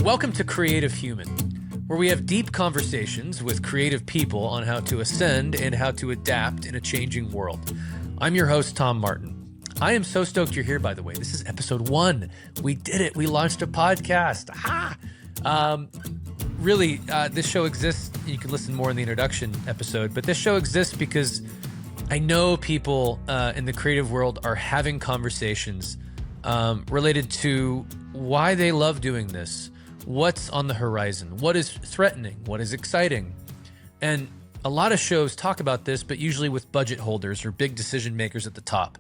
Welcome to Creative Human, where we have deep conversations with creative people on how to ascend and how to adapt in a changing world. I'm your host, Tom Martin. I am so stoked you're here, by the way. This is episode 1. We did it. We launched a podcast. Really, this show exists. You can listen more in the introduction episode, but this show exists because I know people in the creative world are having conversations related to why they love doing this, what's on the horizon, what is threatening, what is exciting. And a lot of shows talk about this, but usually with budget holders or big decision makers at the top.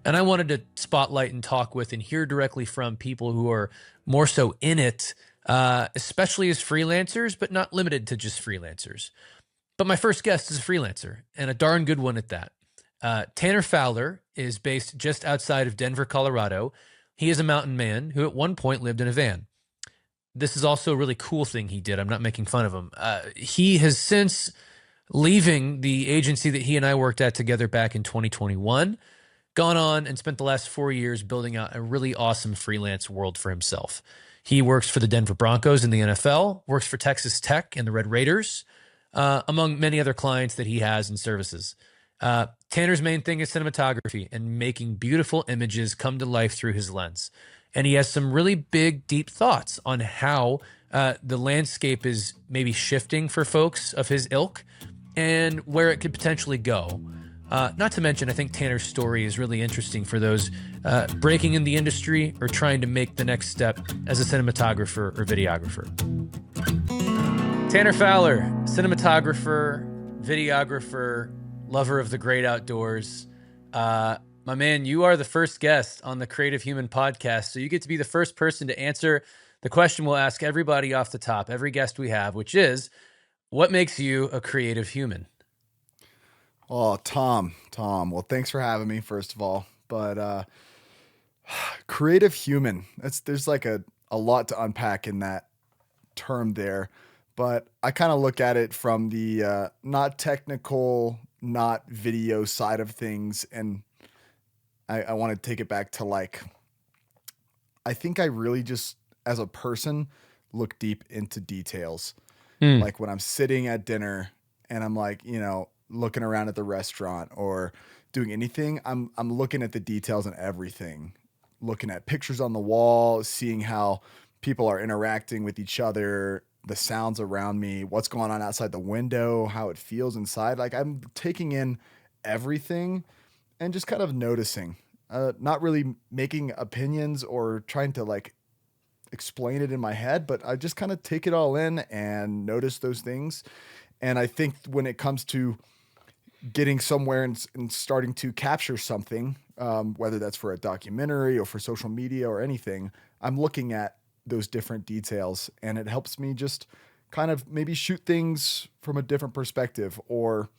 And I wanted to spotlight and talk with and hear directly from people who are more so in it, especially as freelancers, but not limited to just freelancers. But my first guest is a freelancer, and a darn good one at that. Tanner Fowler is based just outside of Denver, Colorado. He is a mountain man who at one point lived in a van. This is also a really cool thing he did. I'm not making fun of him. He has since, leaving the agency that he and I worked at together back in 2021, gone on and spent the last 4 years building out a really awesome freelance world for himself. He works for the Denver Broncos in the NFL, works for Texas Tech and the Red Raiders, among many other clients that he has and services. Tanner's main thing is cinematography and making beautiful images come to life through his lens. And he has some really big, deep thoughts on how the landscape is maybe shifting for folks of his ilk and where it could potentially go. Not to mention, I think Tanner's story is really interesting for those breaking in the industry or trying to make the next step as a cinematographer or videographer. Tanner Fowler, cinematographer, videographer, lover of the great outdoors. My man, you are the first guest on the Creative Human podcast, so you get to be the first person to answer the question we'll ask everybody off the top, every guest we have, which is, what makes you a creative human? Oh, Tom. Well, thanks for having me, first of all. But creative human, there's like a lot to unpack in that term there. But I kind of look at it from the not technical, not video side of things. And I want to take it back to I think I really just, as a person, look deep into details. Like when I'm sitting at dinner and I'm looking around at the restaurant or doing anything, I'm looking at the details and everything, looking at pictures on the wall, seeing how people are interacting with each other, the sounds around me, what's going on outside the window, how it feels inside. Like I'm taking in everything and just kind of noticing, not really making opinions or trying to explain it in my head, but I just kind of take it all in and notice those things. And I think when it comes to getting somewhere and starting to capture something, whether that's for a documentary or for social media or anything, I'm looking at those different details, and it helps me just kind of maybe shoot things from a different perspective or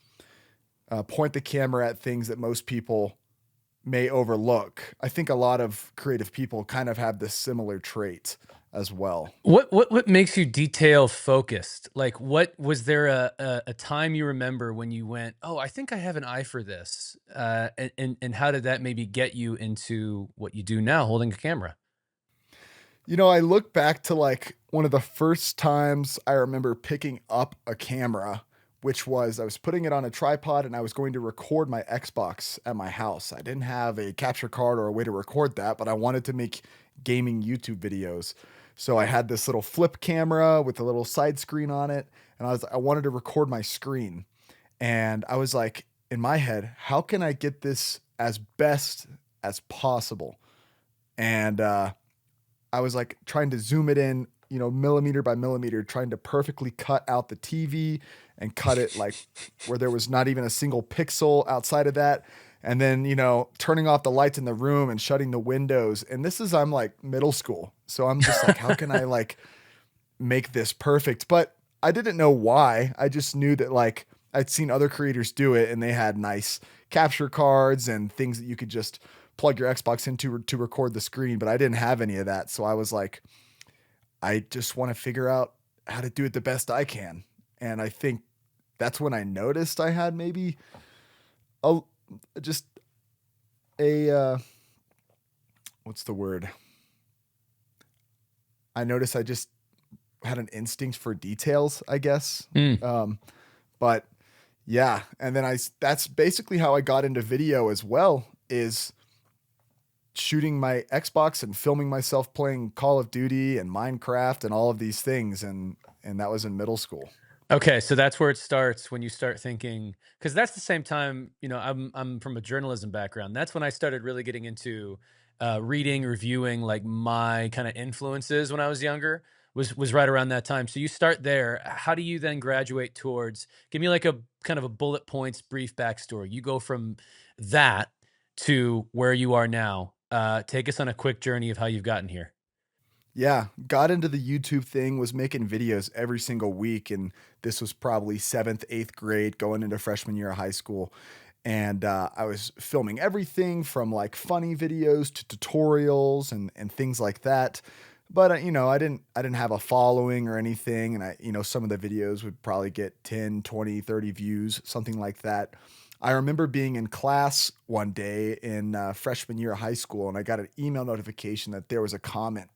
point the camera at things that most people may overlook. I think a lot of creative people kind of have this similar trait as well. What makes you detail focused? Like, what was there a time you remember when you went, oh, I think I have an eye for this, and how did that maybe get you into what you do now, holding a camera? I look back to one of the first times I remember picking up a camera, which was I was putting it on a tripod and I was going to record my Xbox at my house. I didn't have a capture card or a way to record that, but I wanted to make gaming YouTube videos. So I had this little flip camera with a little side screen on it, and I wanted to record my screen. And I was like, in my head, how can I get this as best as possible? And I was trying to zoom it in, millimeter by millimeter, trying to perfectly cut out the TV and cut it where there was not even a single pixel outside of that. And then, turning off the lights in the room and shutting the windows. And I'm middle school. So I'm just how can I make this perfect? But I didn't know why. I just knew that I'd seen other creators do it and they had nice capture cards and things that you could just plug your Xbox into to record the screen. But I didn't have any of that. So I was I just want to figure out how to do it the best I can. And I think that's when I noticed I had maybe what's the word? I noticed I just had an instinct for details, I guess. Mm. But yeah, and then that's basically how I got into video as well, is shooting my Xbox and filming myself playing Call of Duty and Minecraft and all of these things, and that was in middle school. Okay, so that's where it starts when you start thinking, because that's the same time, I'm from a journalism background. That's when I started really getting into reading, reviewing, like my kind of influences when I was younger was right around that time. So you start there. How do you then graduate towards? Give me like a kind of a bullet points, brief backstory. You go from that to where you are now. Take us on a quick journey of how you've gotten here. Yeah, got into the YouTube thing, was making videos every single week, and this was probably seventh, eighth grade, going into freshman year of high school. And I was filming everything from like funny videos to tutorials and things like that. But I didn't have a following or anything, and some of the videos would probably get 10, 20, 30 views, something like that. I remember being in class one day in freshman year of high school, and I got an email notification that there was a comment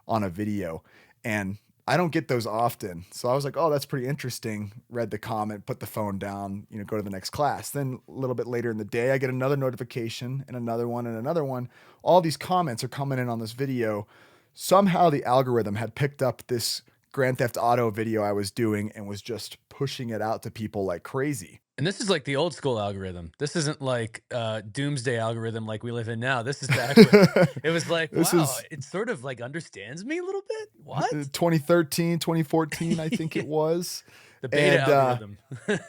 on a video, and I don't get those often. So I was like, oh, that's pretty interesting. Read the comment, put the phone down, go to the next class. Then a little bit later in the day, I get another notification and another one and another one. All these comments are coming in on this video. Somehow the algorithm had picked up this Grand Theft Auto video I was doing and was just pushing it out to people like crazy. And this is like the old school algorithm. This isn't like doomsday algorithm like we live in now. This is back when it was like, This wow, is it sort of like understands me a little bit. What? 2013, 2014, I think it was. The beta And algorithm.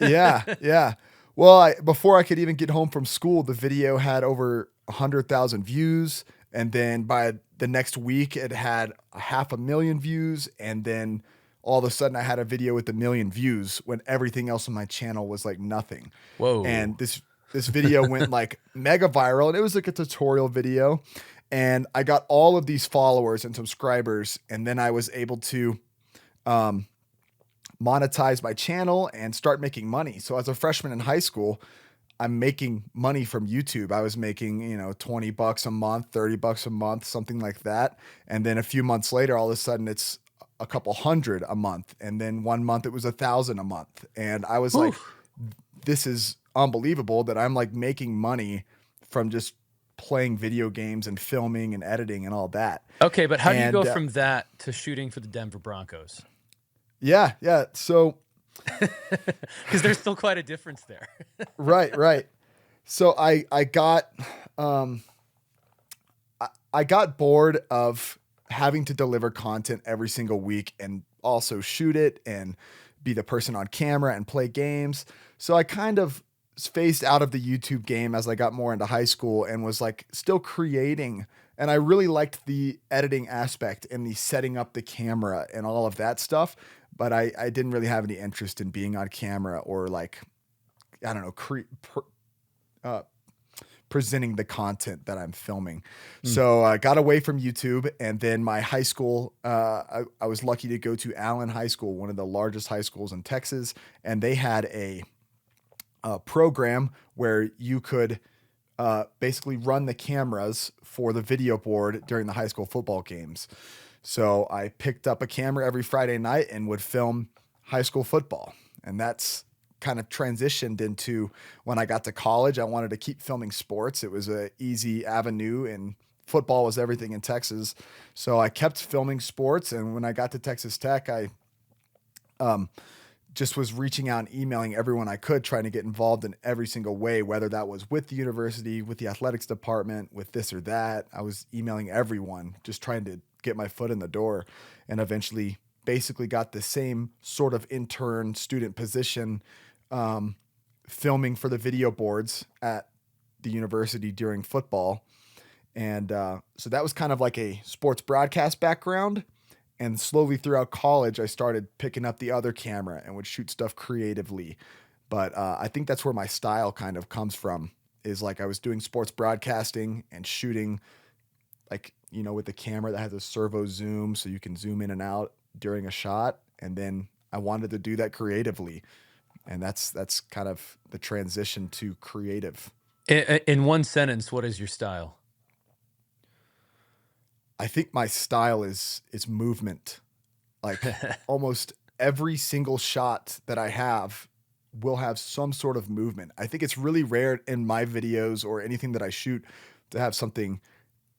yeah, yeah. Well, before I could even get home from school, the video had over 100,000 views. And then by the next week, it had 500,000 views. And then all of a sudden, I had a video with 1 million views when everything else on my channel was like nothing. And Whoa. this video went like mega viral, and it was like a tutorial video. And I got all of these followers and subscribers, and then I was able to um, monetize my channel and start making money. So as a freshman in high school, I'm making money from YouTube. I was making, $20 a month, $30 a month, something like that. And then a few months later, all of a sudden it's a couple hundred a month. And then one month it was 1,000 a month. And I was Whew. like, this is unbelievable that I'm like making money from just playing video games and filming and editing and all that. Okay, but how do you go And from that to shooting for the Denver Broncos? yeah, yeah. So Because there's still quite a difference there. right, right. So um I got bored of having to deliver content every single week and also shoot it and be the person on camera and play games. So I kind of phased out of the YouTube game as I got more into high school and was like still creating. And I really liked the editing aspect and the setting up the camera and all of that stuff. But I didn't really have any interest in being on camera or like, I don't know, uh, presenting the content that I'm filming. Mm. So I got away from YouTube, and then my high school, I was lucky to go to Allen High School, one of the largest high schools in Texas, and they had a program where you could basically run the cameras for the video board during the high school football games. So I picked up a camera every Friday night and would film high school football. And that's kind of transitioned into when I got to college. I wanted to keep filming sports. It was an easy avenue, and football was everything in Texas. So I kept filming sports. And when I got to Texas Tech, I just was reaching out and emailing everyone I could, trying to get involved in every single way, whether that was with the university, with the athletics department, with this or that. I was emailing everyone, just trying to get my foot in the door, and eventually basically got the same sort of intern student position, filming for the video boards at the university during football. And so that was kind of like a sports broadcast background. And slowly throughout college, I started picking up the other camera and would shoot stuff creatively. But I think that's where my style kind of comes from, is like I was doing sports broadcasting and shooting, like, with the camera that has a servo zoom so you can zoom in and out during a shot. And then I wanted to do that creatively. And that's kind of the transition to creative. In one sentence, what is your style? I think my style is movement. Like almost every single shot that I have will have some sort of movement. I think it's really rare in my videos or anything that I shoot to have something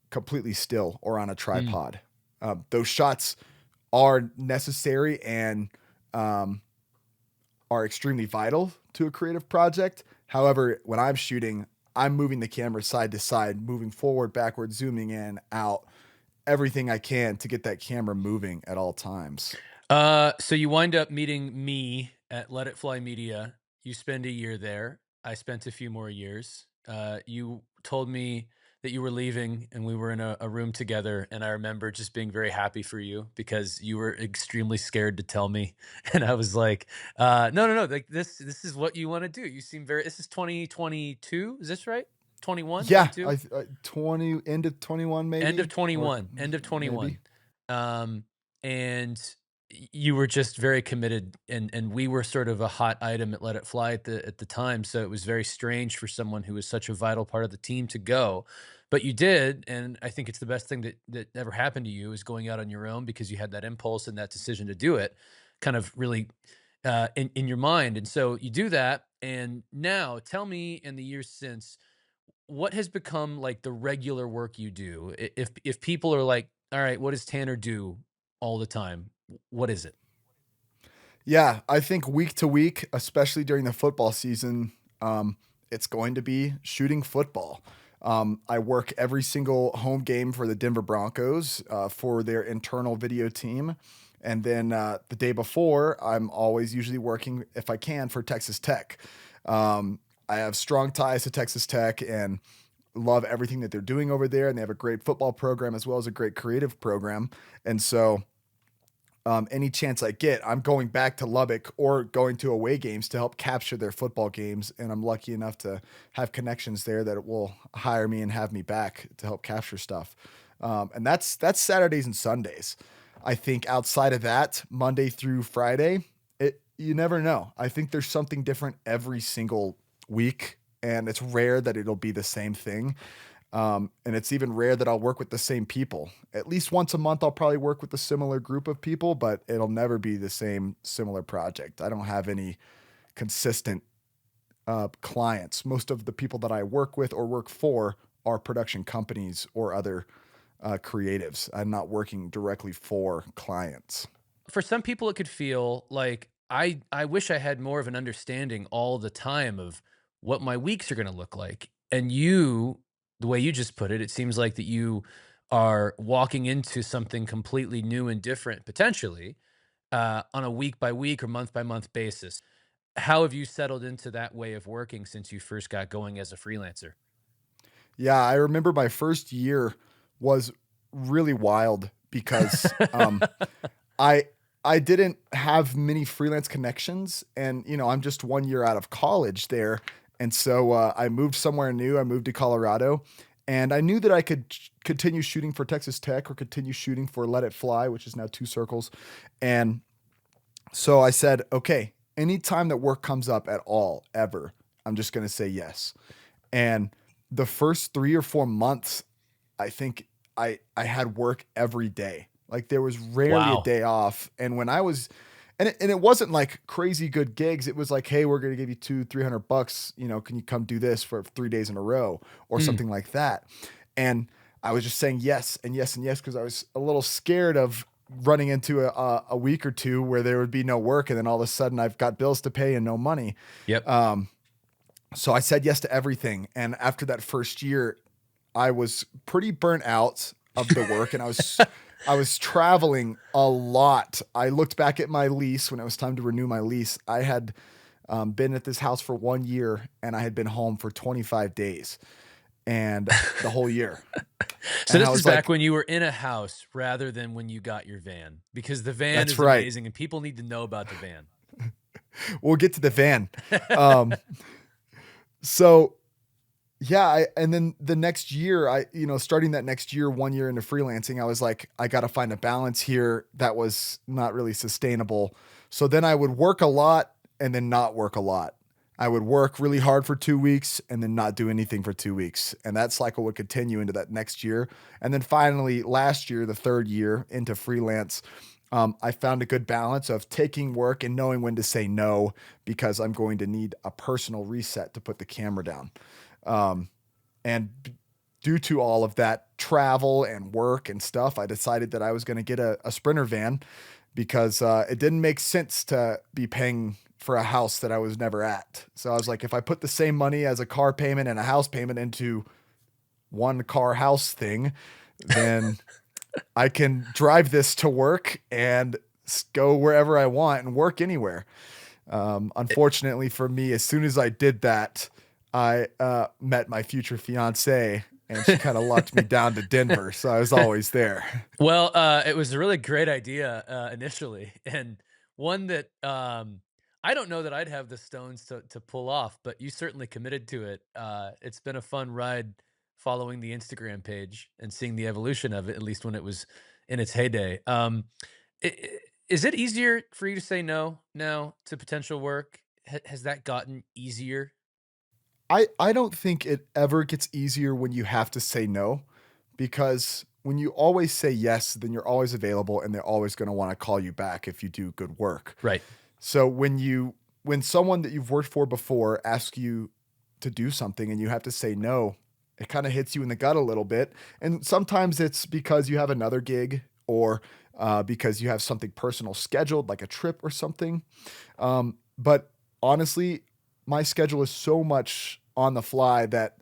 completely still or on a Mm. tripod. Those shots are necessary and um, are extremely vital to a creative project. However, when I'm shooting, I'm moving the camera side to side, moving forward, backward, zooming in, out, everything I can to get that camera moving at all times. So you wind up meeting me at Let It Fly Media. You spend a year there. I spent a few more years. You told me that you were leaving, and we were in a room together. And I remember just being very happy for you because you were extremely scared to tell me. And I was like, "No, no, no! Like this is what you want to do. You seem very. This is 2022. Is this right? 21, Yeah, 22? 20 end of 21 End of maybe or 21, end of maybe. 21. Um, and you were just very committed, and we were sort of a hot item at Let It Fly at the time, so it was very strange for someone who was such a vital part of the team to go. But you did, and I think it's the best thing that ever happened to you is going out on your own because you had that impulse and that decision to do it kind of really in your mind. And so you do that, and now tell me in the years since what has become like the regular work you do? If people are like, "All right, what does Tanner do all the time?" What is it? Yeah, I think week to week, especially during the football season, it's going to be shooting football. I work every single home game for the Denver Broncos for their internal video team. And then the day before, I'm always usually working, if I can, for Texas Tech. I have strong ties to Texas Tech and love everything that they're doing over there. And they have a great football program as well as a great creative program. And so any chance I get, I'm going back to Lubbock or going to away games to help capture their football games. And I'm lucky enough to have connections there that will hire me and have me back to help capture stuff. And that's Saturdays and Sundays. I think outside of that, Monday through Friday, you never know. I think there's something different every single week, and it's rare that it'll be the same thing. And it's even rare that I'll work with the same people. At least once a month, I'll probably work with a similar group of people, but it'll never be the same similar project. I don't have any consistent clients. Most of the people that I work with or work for are production companies or other creatives. I'm not working directly for clients. For some people, it could feel like I wish I had more of an understanding all the time of what my weeks are going to look like. And you, the way you just put it, it seems like that you are walking into something completely new and different potentially on a week by week or month by month basis. How have you settled into that way of working since you first got going as a freelancer? Yeah, I remember my first year was really wild because I I didn't have many freelance connections, and I'm just 1 year out of college there, and so I moved somewhere new. I moved to Colorado, and I knew that I could continue shooting for Texas Tech or continue shooting for Let It Fly, which is now Two Circles, and so I said, okay, anytime that work comes up at all, ever, I'm just gonna say yes. And the first 3 or 4 months, I think I had work every day. Like there was rarely a Wow. day off. And when I was, and it wasn't like crazy good gigs. It was like, hey, we're gonna give you 200-300 bucks. Can you come do this for 3 days in a row or Mm. something like that? And I was just saying yes and yes and yes because I was a little scared of running into a week or two where there would be no work, and then all of a sudden I've got bills to pay and no money. Yep. So I said yes to everything. And after that first year, I was pretty burnt out of the work, and I was traveling a lot. I looked back at my lease when it was time to renew my lease. I had been at this house for 1 year, and I had been home for 25 days, and the whole year. So And I this is was back like, when you were in a house rather than when you got your van, because the van "That's is right. amazing and people need to know about the van. We'll get to the van." Um, so yeah, and then the next year, starting that next year, 1 year into freelancing, I was like, I got to find a balance here that was not really sustainable. So then I would work a lot and then not work a lot. I would work really hard for 2 weeks and then not do anything for 2 weeks. And that cycle would continue into that next year. And then finally, last year, the third year into freelance, I found a good balance of taking work and knowing when to say no because I'm going to need a personal reset to put the camera down. Um, and due to all of that travel and work and stuff, I decided that I was going to get a Sprinter van because it didn't make sense to be paying for a house that I was never at. So I was like, if I put the same money as a car payment and a house payment into one car house thing, then I can drive this to work and go wherever I want and work anywhere. Unfortunately for me, as soon as I did that, I met my future fiance and she kind of locked me down to Denver. So I was always there. Well, it was a really great idea initially, and one that I don't know that I'd have the stones to pull off, but you certainly committed to it. It's been a fun ride following the Instagram page and seeing the evolution of it, at least when it was in its heyday. Is it easier for you to say no now to potential work? Has that gotten easier? I don't think it ever gets easier when you have to say no because when you always say yes, then you're always available and they're always going to want to call you back if you do good work. Right. So when someone that you've worked for before asks you to do something and you have to say no, it kind of hits you in the gut a little bit. And sometimes it's because you have another gig or because you have something personal scheduled, like a trip or something. But honestly, my schedule is so much on the fly that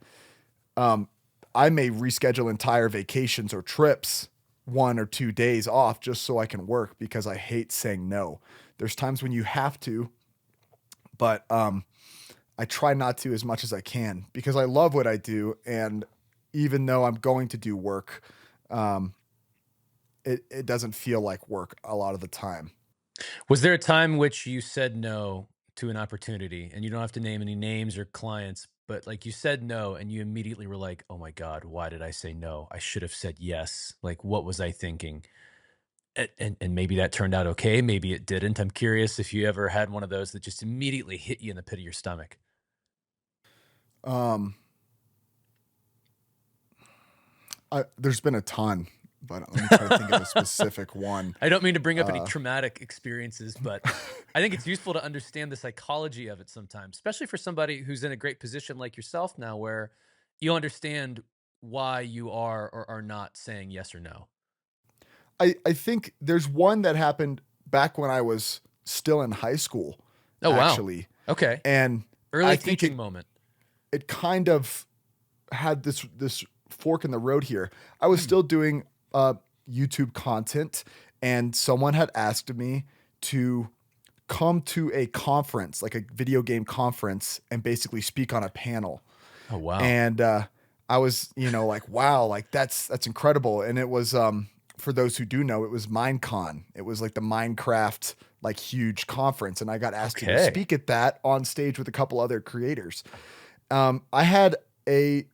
um, I may reschedule entire vacations or trips 1 or 2 days off just so I can work because I hate saying no. There's times when you have to, but I try not to as much as I can because I love what I do. And even though I'm going to do work, um, it doesn't feel like work a lot of the time. Was there a time which you said no to an opportunity, and you don't have to name any names or clients, but like you said no and you immediately were like, "Oh my god, why did I say no? I should have said yes. Like what was I thinking?" And maybe that turned out okay, maybe it didn't. I'm curious if you ever had one of those that just immediately hit you in the pit of your stomach. Um, there's been a ton, but let me try to think of a specific one. I don't mean to bring up any Uh, traumatic experiences, but I think it's useful to understand the psychology of it sometimes, especially for somebody who's in a great position like yourself now, where you understand why you are or are not saying yes or no. I think there's one that happened back when I was still in high school, Oh, wow. actually, Okay. and Early I think teaching moment. it kind of had this fork in the road here. I was Hmm. still doing YouTube content, and someone had asked me to come to a conference, like a video game conference, and basically speak on a panel. Oh, wow. And I was, like, wow, like that's incredible. And it was for those who do know, it was Minecon. It was like the Minecraft like huge conference, and I got asked to go Okay. speak at that on stage with a couple other creators. I had a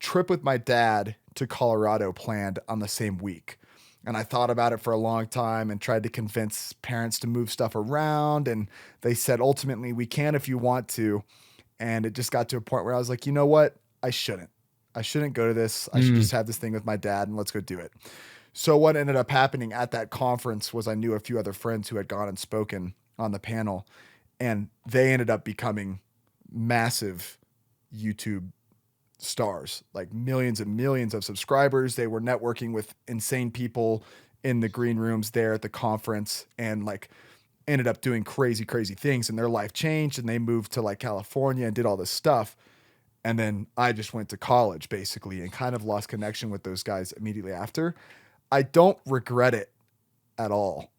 trip with my dad to Colorado planned on the same week. And I thought about it for a long time and tried to convince parents to move stuff around. And they said, ultimately, we can if you want to. And it just got to a point where I was like, you know what? I shouldn't. I shouldn't go to this. I should Mm. just have this thing with my dad and let's go do it. So, what ended up happening at that conference was I knew a few other friends who had gone and spoken on the panel, and they ended up becoming massive YouTube stars, like millions and millions of subscribers. They were networking with insane people in the green rooms there at the conference and like ended up doing crazy, crazy things. And their life changed and they moved to like California and did all this stuff. And then I just went to college basically and kind of lost connection with those guys immediately after. I don't regret it at all.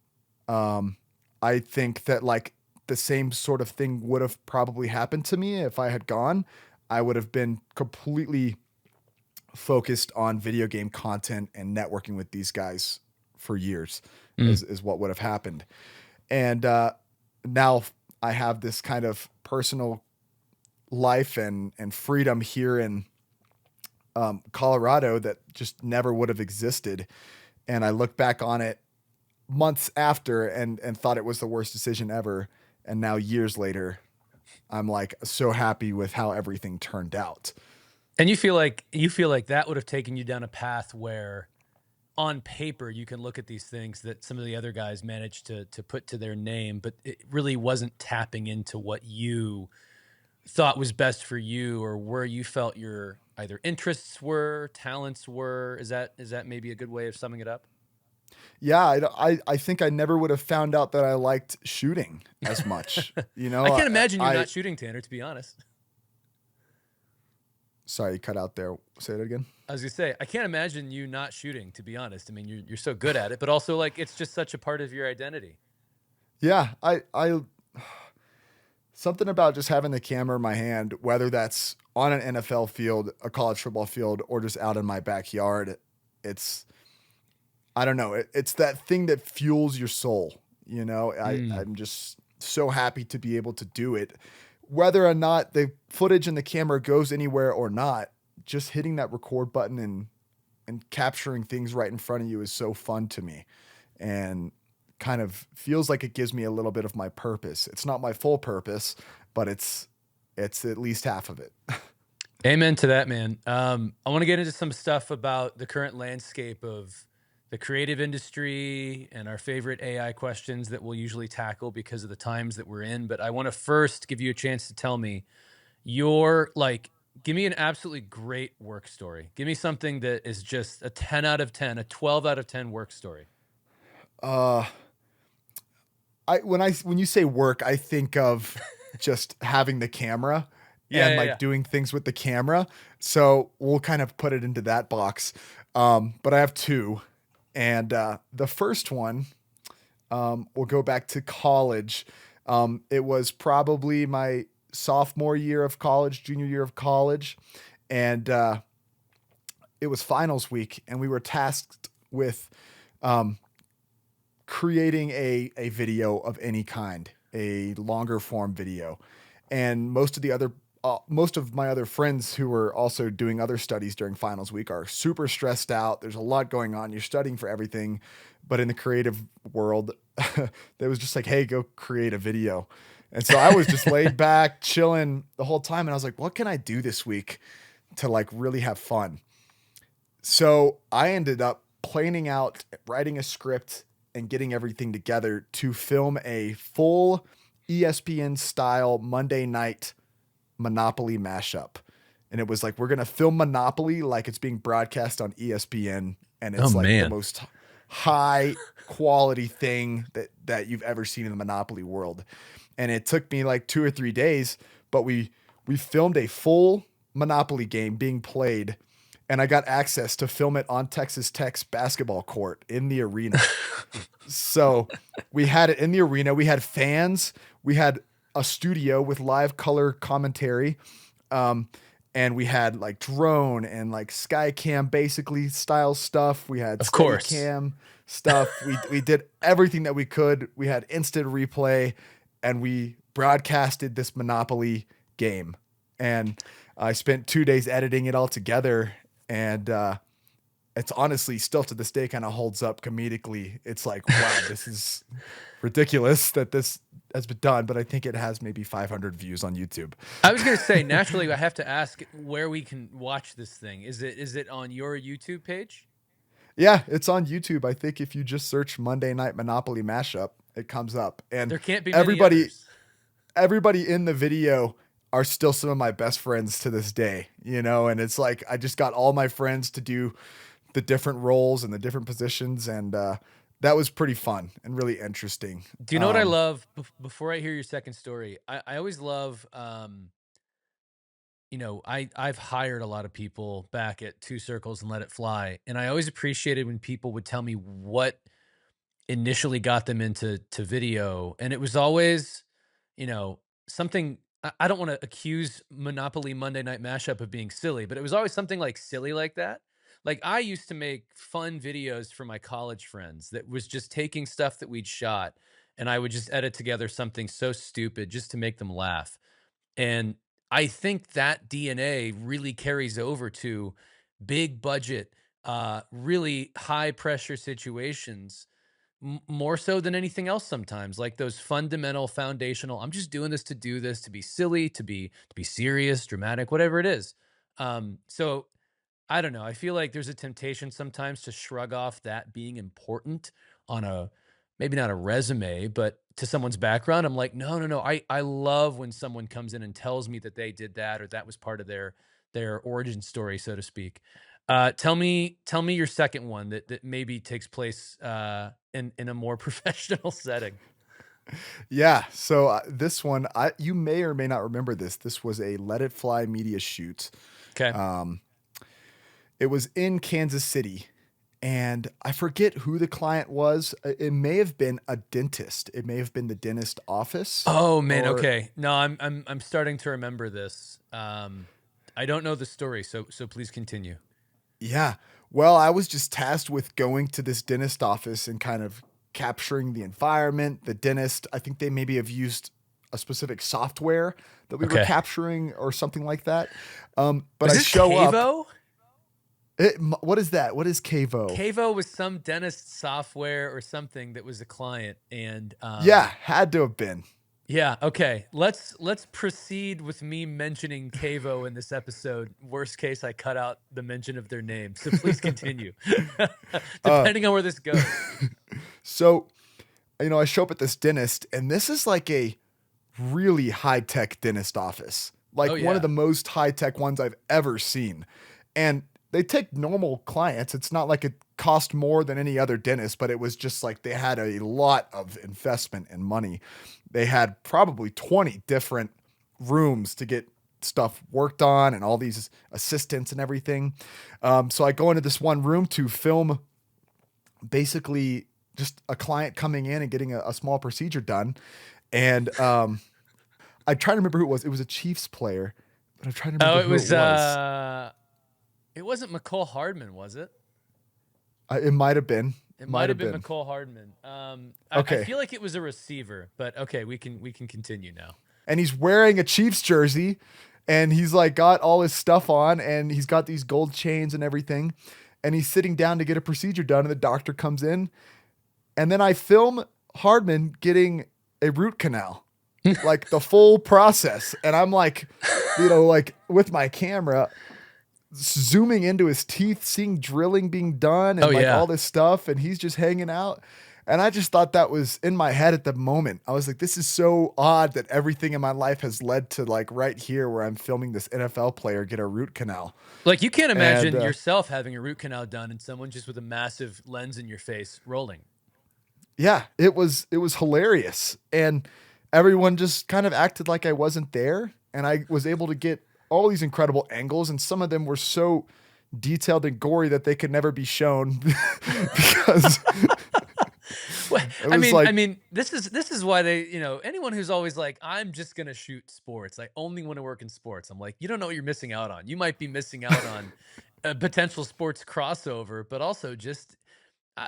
Um, I think that like the same sort of thing would have probably happened to me if I had gone. I would have been completely focused on video game content and networking with these guys for years Mm. is what would have happened. And now I have this kind of personal life and freedom here in Colorado that just never would have existed. And I look back on it months after and thought it was the worst decision ever. And now years later, I'm like so happy with how everything turned out. And you feel like that would have taken you down a path where on paper you can look at these things that some of the other guys managed to put to their name, but it really wasn't tapping into what you thought was best for you or where you felt your either interests were, talents were. Is that maybe a good way of summing it up? Yeah, I think I never would have found out that I liked shooting as much. You I know, can't imagine you I not shooting, Tanner, to be honest. sorry, you cut out there. Say it again. I was gonna say, I can't imagine you not shooting, to be honest. I mean, you're so good at it, but also like it's just such a part of your identity. Yeah, I something about just having the camera in my hand, whether that's on an NFL field, a college football field, or just out in my backyard. It's I don't know. It's that thing that fuels your soul. You know, Mm. I'm just so happy to be able to do it. Whether or not the footage in the camera goes anywhere or not, just hitting that record button and capturing things right in front of you is so fun to me. And kind of feels like it gives me a little bit of my purpose. It's not my full purpose, but it's at least half of it. Amen to that, man. I want to get into some stuff about the current landscape of the creative industry and our favorite AI questions that we'll usually tackle because of the times that we're in. But I want to first give you a chance to tell me your like, give me an absolutely great work story. Give me something that is just a 10 out of 10, a 12 out of 10 work story. Uh when you say work, I think of just having the camera Yeah, and yeah, like yeah. doing things with the camera. So we'll kind of put it into that box. But I have two. And the first one, we'll go back to college. It was probably my sophomore year of college, junior year of college. And it was finals week, and we were tasked with um, creating a video of any kind, a longer form video. And most of my other friends who were also doing other studies during finals week are super stressed out. There's a lot going on. You're studying for everything, but in the creative world, there was just like, hey, go create a video. And so I was just laid back, chilling the whole time, and I was like, what can I do this week to like really have fun? So I ended up planning out, writing a script, and getting everything together to film a full ESPN style Monday night Monopoly mashup. And it was like, we're going to film Monopoly like it's being broadcast on ESPN. And Oh it's like the man. most high quality thing that you've ever seen in the Monopoly world. And it took me like 2 or 3 days, but we filmed a full Monopoly game being played, and I got access to film it on Texas Tech's basketball court in the arena. So we had it in the arena. We had fans. We had a studio with live color commentary. Um, and we had like drone and like sky cam basically style stuff. We had Of steady course. cam stuff. We did everything that we could. We had instant replay, and we broadcasted this Monopoly game. And I spent 2 days editing it all together. And it's honestly still to this day kind of holds up comedically. It's like, wow, this is ridiculous that this has been done, but I think it has maybe 500 views on YouTube. I was gonna say, naturally, I have to ask where we can watch this thing. Is it on your YouTube page? Yeah, it's on YouTube. I think if you just search Monday Night Monopoly mashup, it comes up. And There can't be many everybody others. everybody in the video are still some of my best friends to this day, you know, and it's like I just got all my friends to do the different roles and the different positions, and that was pretty fun and really interesting. Do you know what I love? Before I hear your second story, I always love, I've hired a lot of people back at Two Circles and Let It Fly, and I always appreciated when people would tell me what initially got them into video, and it was always, you know, something. I don't want to accuse Monopoly Monday Night Mashup of being silly, but it was always something like silly like that. Like I used to make fun videos for my college friends that was just taking stuff that we'd shot, and I would just edit together something so stupid just to make them laugh. And I think that DNA really carries over to big budget, really high pressure situations more so than anything else sometimes, like those fundamental foundational, I'm just doing this to do this, to be silly, to be serious, dramatic, whatever it is. So I don't know. I feel like there's a temptation sometimes to shrug off that being important on a maybe not a resume, but to someone's background. I'm like, no, no, no. I love when someone comes in and tells me that they did that or that was part of their origin story, so to speak. Tell me your second one that maybe takes place in a more professional setting. Yeah. So this one, you may or may not remember this. This was a Let It Fly media shoot. Okay. Um, it was in Kansas City, and I forget who the client was. It may have been a dentist. It may have been the dentist office, Oh man, or okay. No, I'm starting to remember this. I don't know the story, so please continue. yeah. Well, I was just tasked with going to this dentist office and kind of capturing the environment, the dentist. I think they maybe have used a specific software that we were Okay. capturing or something like that. But Was I this show up. Cavo? What is that? What is Cavo? Cavo was some dentist software or something that was a client, and Yeah, had to have been. yeah, okay. Let's proceed with me mentioning Cavo in this episode. Worst case, I cut out the mention of their name. So please continue. Uh, Depending on where this goes. so, I show up at this dentist, and this is like a really high tech dentist office, Oh like one of yeah. the most high tech ones I've ever seen. And they take normal clients. It's not like it cost more than any other dentist, but it was just like they had a lot of investment and money. They had probably 20 different rooms to get stuff worked on and all these assistants and everything. So I go into this one room to film basically just a client coming in and getting a small procedure done. And I try to remember who it was. It was a Chiefs player, but I'm trying to Oh, remember who it was. it wasn't McCole Hardman, was it? It might have been. It might Might have have been been. McCole Hardman. I Okay. feel like it was a receiver, but okay, we can continue now. And he's wearing a Chiefs jersey, and he's like got all his stuff on, and he's got these gold chains and everything. And he's sitting down to get a procedure done, and the doctor comes in. And then I film Hardman getting a root canal, like the full process. And I'm like, like with my camera, zooming into his teeth, seeing drilling being done Oh and like all yeah. this stuff, and he's just hanging out. And I just thought that was in my head at the moment. I was like, this is so odd that everything in my life has led to like right here where I'm filming this NFL player get a root canal. Like you can't And imagine yourself having a root canal done and someone just with a massive lens in your face rolling. yeah, it was hilarious. And everyone just kind of acted like I wasn't there. And I was able to get all these incredible angles, and some of them were so detailed and gory that they could never be shown because Well, it I was mean, I like, mean, this is why they, anyone who's always like, I'm just gonna shoot sports. I only want to work in sports. I'm like, you don't know what you're missing out on. You might be missing out on a potential sports crossover, but also just uh,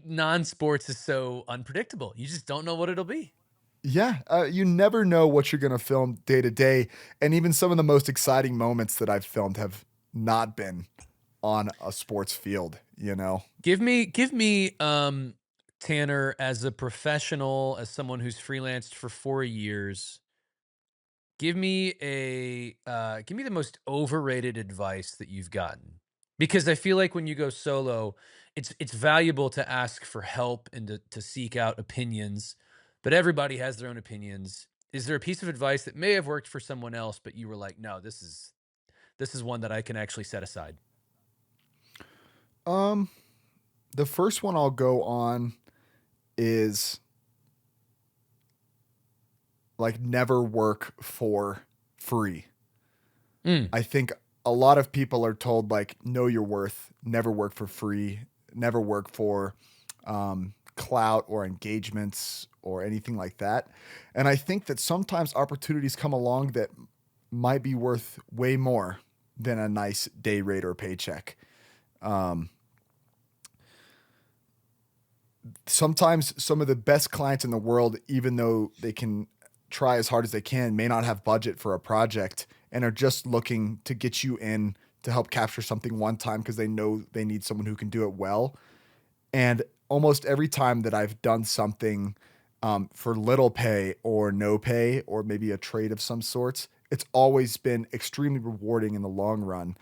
non-sports is so unpredictable. You just don't know what it'll be. yeah, you never know what you're going to film day to day. And even some of the most exciting moments that I've filmed have not been on a sports field. Give me, Tanner, as a professional, as someone who's freelanced for 4 years. Give me the most overrated advice that you've gotten. Because I feel like when you go solo, it's valuable to ask for help and to seek out opinions, but everybody has their own opinions. Is there a piece of advice that may have worked for someone else, but you were like, no, this is one that I can actually set aside? Um, the first one I'll go on is like never work for free. Mm. I think a lot of people are told like know your worth, never work for free, never work for clout or engagements or anything like that. And I think that sometimes opportunities come along that might be worth way more than a nice day rate or paycheck. Um, Sometimes some of the best clients in the world, even though they can try as hard as they can, may not have budget for a project and are just looking to get you in to help capture something one time because they know they need someone who can do it well. And almost every time that I've done something for little pay or no pay or maybe a trade of some sorts, it's always been extremely rewarding in the long run.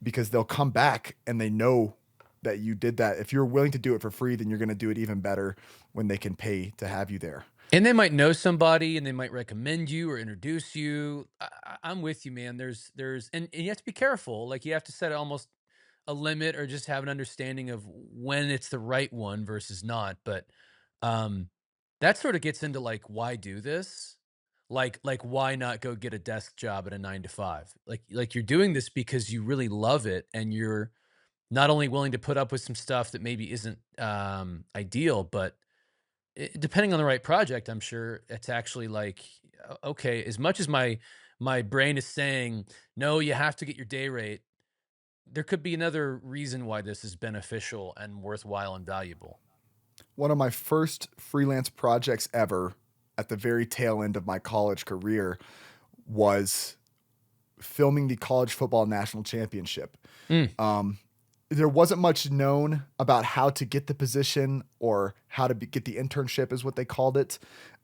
because they'll come back and they know that you did that. If you're willing to do it for free, then you're going to do it even better when they can pay to have you there. And they might know somebody and they might recommend you or introduce you. I'm with you, man. And you have to be careful. Like you have to set almost a limit or just have an understanding of when it's the right one versus not. But um that sort of gets into like why do this? Like why not go get a desk job at a 9 to 5? Like you're doing this because you really love it and you're not only willing to put up with some stuff that maybe isn't ideal, but depending on the right project, I'm sure it's actually like, okay, as much as my brain is saying, no, you have to get your day rate, there could be another reason why this is beneficial and worthwhile and valuable. One of my first freelance projects ever at the very tail end of my college career was filming the college football national championship. Mm, Um, there wasn't much known about how to get the position or how to get the internship, is what they called it.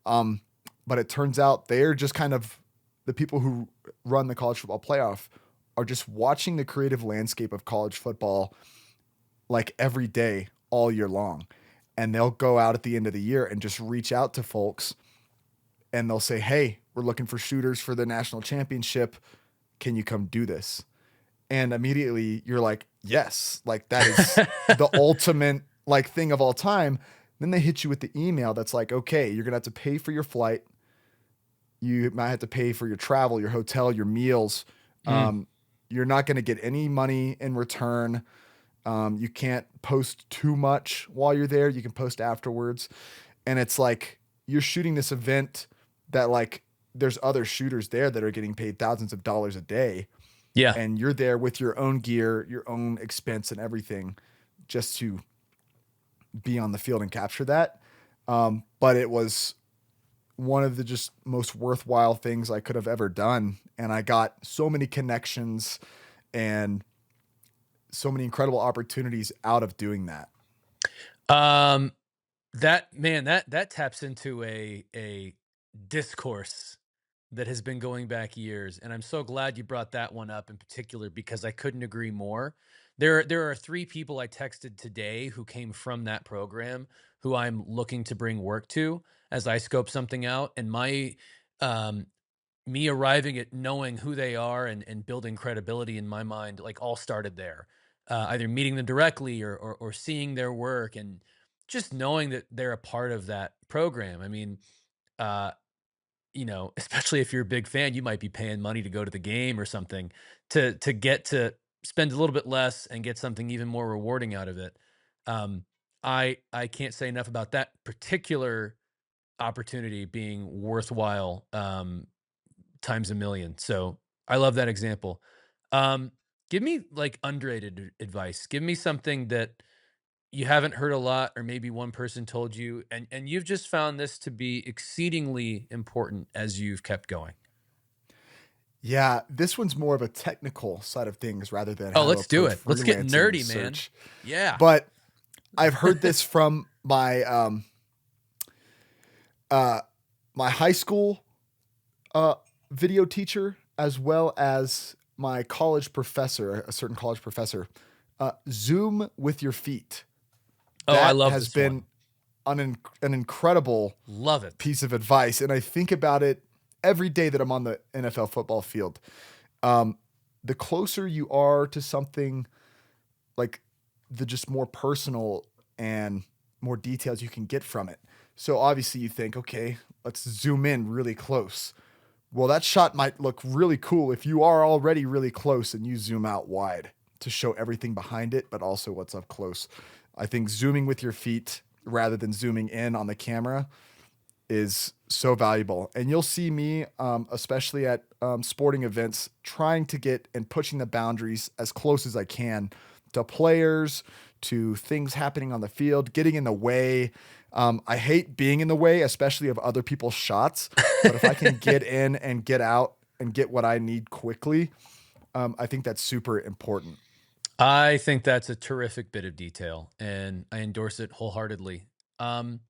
Um, but it turns out they're just kind of the people who run the college football playoff are just watching the creative landscape of college football like every day, all year long. And they'll go out at the end of the year and just reach out to folks and they'll say, "Hey, we're looking for shooters for the national championship. Can you come do this?" And immediately you're like, yes, like that is the ultimate like thing of all time. Then they hit you with the email that's like, okay, you're gonna have to pay for your flight. You might have to pay for your travel, your hotel, your meals. mm, Um, you're not gonna get any money in return. You can't post too much while you're there. You can post afterwards. And it's like you're shooting this event that like there's other shooters there that are getting paid thousands of dollars a day yeah. and you're there with your own gear, your own expense, and everything, just to be on the field and capture that. But it was one of the just most worthwhile things I could have ever done, and I got so many connections and so many incredible opportunities out of doing that. Um, that man, that taps into a discourse that has been going back years, and I'm so glad you brought that one up in particular because I couldn't agree more. There are 3 people I texted today who came from that program who I'm looking to bring work to as I scope something out, and um, me arriving at knowing who they are and building credibility in my mind, like, all started there. Either meeting them directly or seeing their work and just knowing that they're a part of that program. I mean, uh, especially if you're a big fan, you might be paying money to go to the game or something to get to spend a little bit less and get something even more rewarding out of it. Um, I can't say enough about that particular opportunity being worthwhile times a million. So I love that example. Um, Give me like underrated advice. Give me something that you haven't heard a lot or maybe one person told you and you've just found this to be exceedingly important as you've kept going. Yeah, this one's more of a technical side of things rather than Oh, how to let's do approach it. Let's get freelancing nerdy, man. search. Yeah. But I've heard this from uh, my high school uh, video teacher as well as my college professor, a certain college professor. Zoom with your feet. Oh, I That love has this one. been an incredible Love it. piece of advice, and I think about it every day that I'm on the NFL football field. Um, the closer you are to something, like the just more personal and more details you can get from it. So obviously you think, okay, let's zoom in really close. Well, that shot might look really cool if you are already really close and you zoom out wide to show everything behind it, but also what's up close. I think zooming with your feet rather than zooming in on the camera is so valuable. And you'll see me, especially at sporting events, trying to get and pushing the boundaries as close as I can to players, to things happening on the field, getting in the way. I hate being in the way, especially of other people's shots. But if I can get in and get out and get what I need quickly, I think that's super important. I think that's a terrific bit of detail and I endorse it wholeheartedly. Um,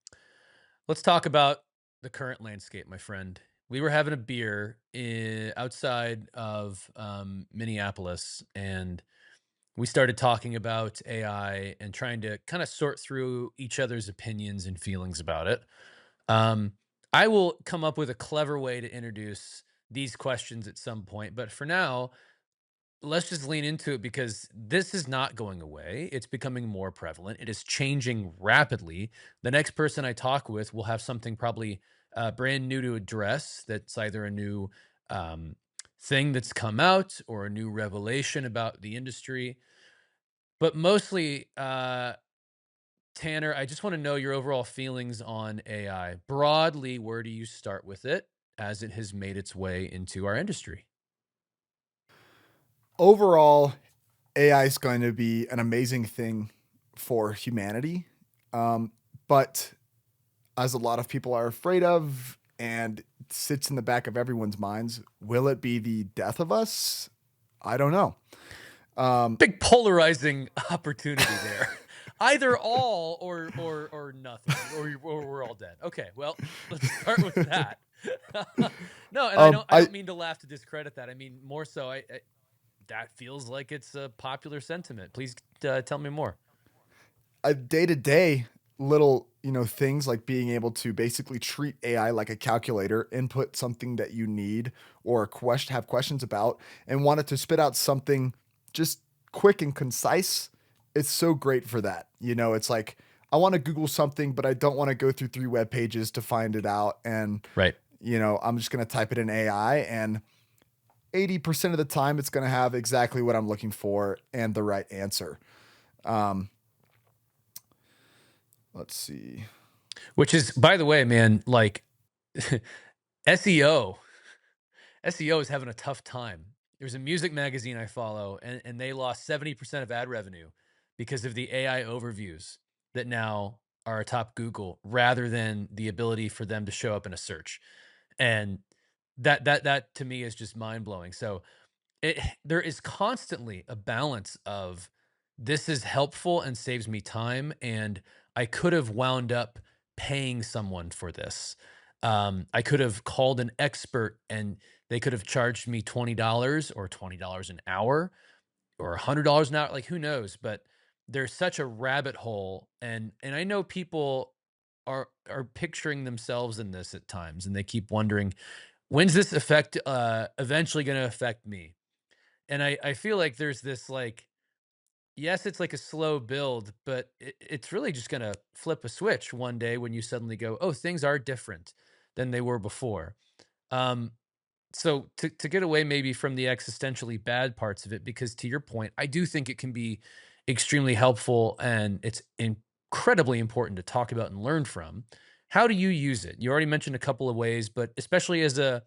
let's talk about the current landscape, my friend. We were having a beer outside of Minneapolis, and we started talking about AI and trying to kind of sort through each other's opinions and feelings about it. Um, I will come up with a clever way to introduce these questions at some point, but for now, let's just lean into it because this is not going away. It's becoming more prevalent. It is changing rapidly. The next person I talk with will have something probably brand new to address. That's either a new um, thing that's come out or a new revelation about the industry. But mostly, Tanner, I just want to know your overall feelings on AI. Broadly, where do you start with it as it has made its way into our industry? Overall, AI is going to be an amazing thing for humanity. Um, but as a lot of people are afraid of and sits in the back of everyone's minds, will it be the death of us? I don't know. Um, Big polarizing opportunity there. Either all or nothing, or we're all dead. Okay, well, let's start with that. No, and I I don't mean to laugh to discredit that. I mean more so, I that feels like it's a popular sentiment. Please tell me more. a day to day little things like being able to basically treat AI like a calculator, input something that you need or a question have questions about, and want it to spit out something just quick and concise. It's so great for that. It's like I want to Google something, but I don't want to go through 3 web pages to find it out. And Right. I'm just gonna type it in AI, and 80% of the time, it's gonna have exactly what I'm looking for and the right answer. Um, let's see. Which is, by the way, man, like SEO. SEO is having a tough time. There's a music magazine I follow, and they lost 70% of ad revenue because of the AI overviews that now are atop Google rather than the ability for them to show up in a search. And that to me is just mind blowing. So there is constantly a balance of this is helpful and saves me time, and I could have wound up paying someone for this. I could have called an expert and they could have charged me $20 or $20 an hour or $100 an hour, like who knows? But there's such a rabbit hole, and I know people are picturing themselves in this at times, and they keep wondering, when's this effect eventually going to affect me? And I feel like there's this like, yes, it's like a slow build, but it's really just going to flip a switch one day when you suddenly go, oh, things are different than they were before. Um, so to get away maybe from the existentially bad parts of it, because to your point, I do think it can be extremely helpful and it's incredibly important to talk about and learn from. How do you use it? You already mentioned a couple of ways, but especially as a,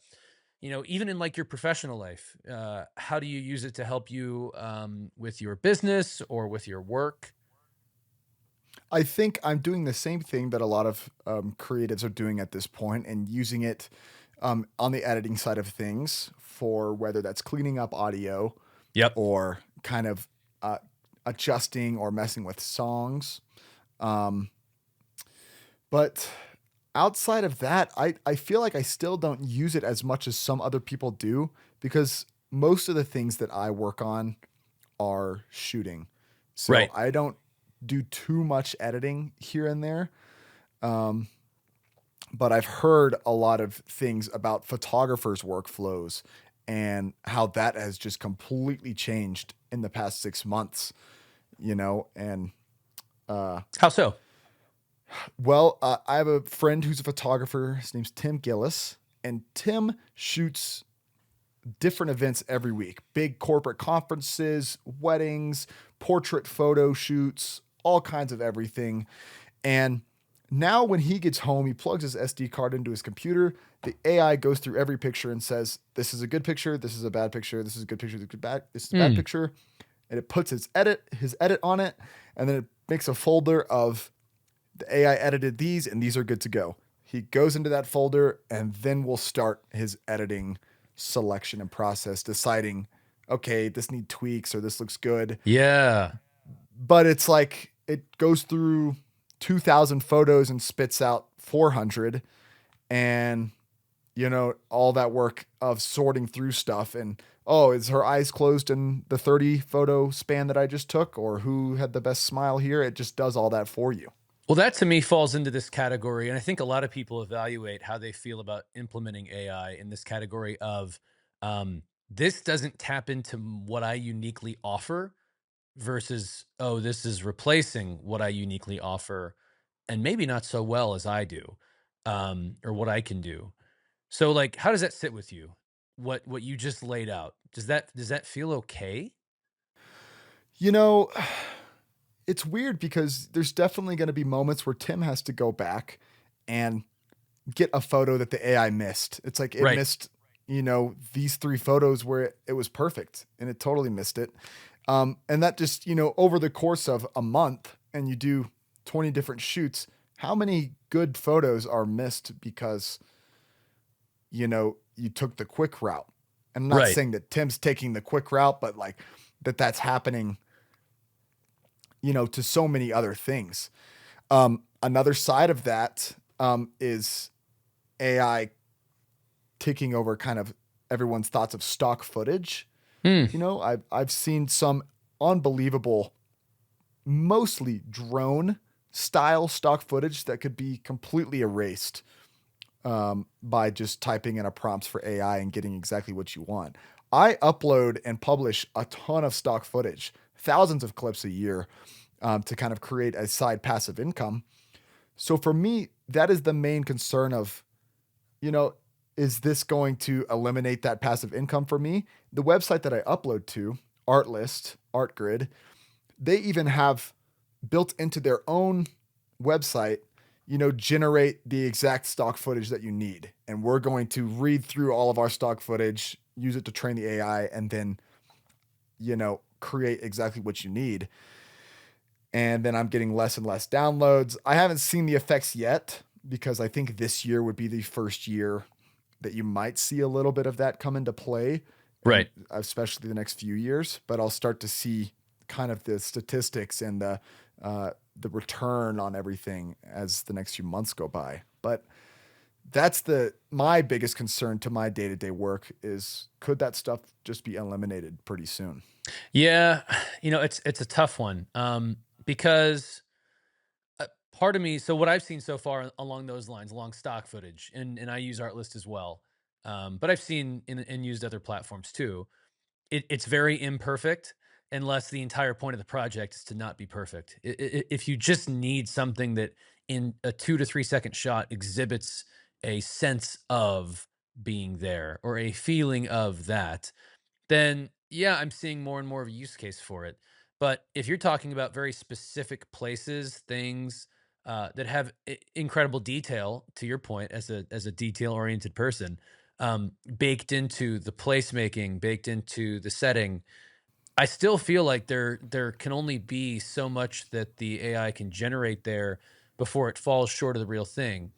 even in like your professional life, how do you use it to help you with your business or with your work? I think I'm doing the same thing that a lot of creatives are doing at this point and using it on the editing side of things for whether that's cleaning up audio Yep. or kind of uh, adjusting or messing with songs. Um, but outside of that, I feel like I still don't use it as much as some other people do because most of the things that I work on are shooting. So Right. I don't do too much editing here and there. Um, but I've heard a lot of things about photographers' workflows and how that has just completely changed in the past 6 months, and uh, How so? well, I have a friend who's a photographer. His name's Tim Gillis, and Tim shoots different events every week, big corporate conferences, weddings, portrait photo shoots, all kinds of everything. And now when he gets home, he plugs his SD card into his computer. The AI goes through every picture and says, "This is a good picture. This is a bad picture. This is a good picture. This is a bad Hmm. picture." And it puts his edit on it, and then it makes a folder of the AI edited these, and these are good to go. He goes into that folder, and then we'll start his editing selection and process, deciding, okay, this need tweaks or this looks good. Yeah. But it's like it goes through 2,000 photos and spits out 400, and all that work of sorting through stuff and, oh, is her eyes closed in the 30 photo span that I just took, or who had the best smile here? It just does all that for you. Well, that to me falls into this category, and I think a lot of people evaluate how they feel about implementing AI in this category of this doesn't tap into what I uniquely offer versus, oh, this is replacing what I uniquely offer and maybe not so well as I do, or what I can do. So, like, how does that sit with you? What you just laid out, does that feel okay? You know, it's weird because there's definitely going to be moments where Tim has to go back and get a photo that the AI missed. It's like it Right, missed, these 3 photos where it was perfect and it totally missed it. And that just, over the course of a month and you do 20 different shoots, how many good photos are missed because, you took the quick route? And I'm not right, saying that Tim's taking the quick route, but like that's happening, to so many other things. Another side of that is AI taking over kind of everyone's thoughts of stock footage. hmm, I've seen some unbelievable, mostly drone style stock footage that could be completely erased by just typing in a prompts for AI and getting exactly what you want. I upload and publish a ton of stock footage, thousands of clips a year, to kind of create a side passive income. So for me, that is the main concern of, you know, is this going to eliminate that passive income for me? The website that I upload to, Artlist, ArtGrid, they even have built into their own website, generate the exact stock footage that you need. And we're going to read through all of our stock footage, use it to train the AI, and then, create exactly what you need. And then I'm getting less and less downloads. I haven't seen the effects yet because I think this year would be the first year that you might see a little bit of that come into play, and right. especially the next few years. But I'll start to see kind of the statistics and the return on everything as the next few months go by. But that's the my biggest concern to my day to day work is could that stuff just be eliminated pretty soon? Yeah, it's a tough one, because part of me. So what I've seen so far along those lines, along stock footage, and I use Artlist as well, but I've seen and used other platforms too. It's very imperfect, unless the entire point of the project is to not be perfect. If you just need something that in a 2 to 3 second shot exhibits a sense of being there or a feeling of that, then yeah, I'm seeing more and more of a use case for it. But if you're talking about very specific places, things that have incredible detail, to your point, as a detail oriented person, baked into the placemaking, baked into the setting, I still feel like there can only be so much that the AI can generate there before it falls short of the real thing.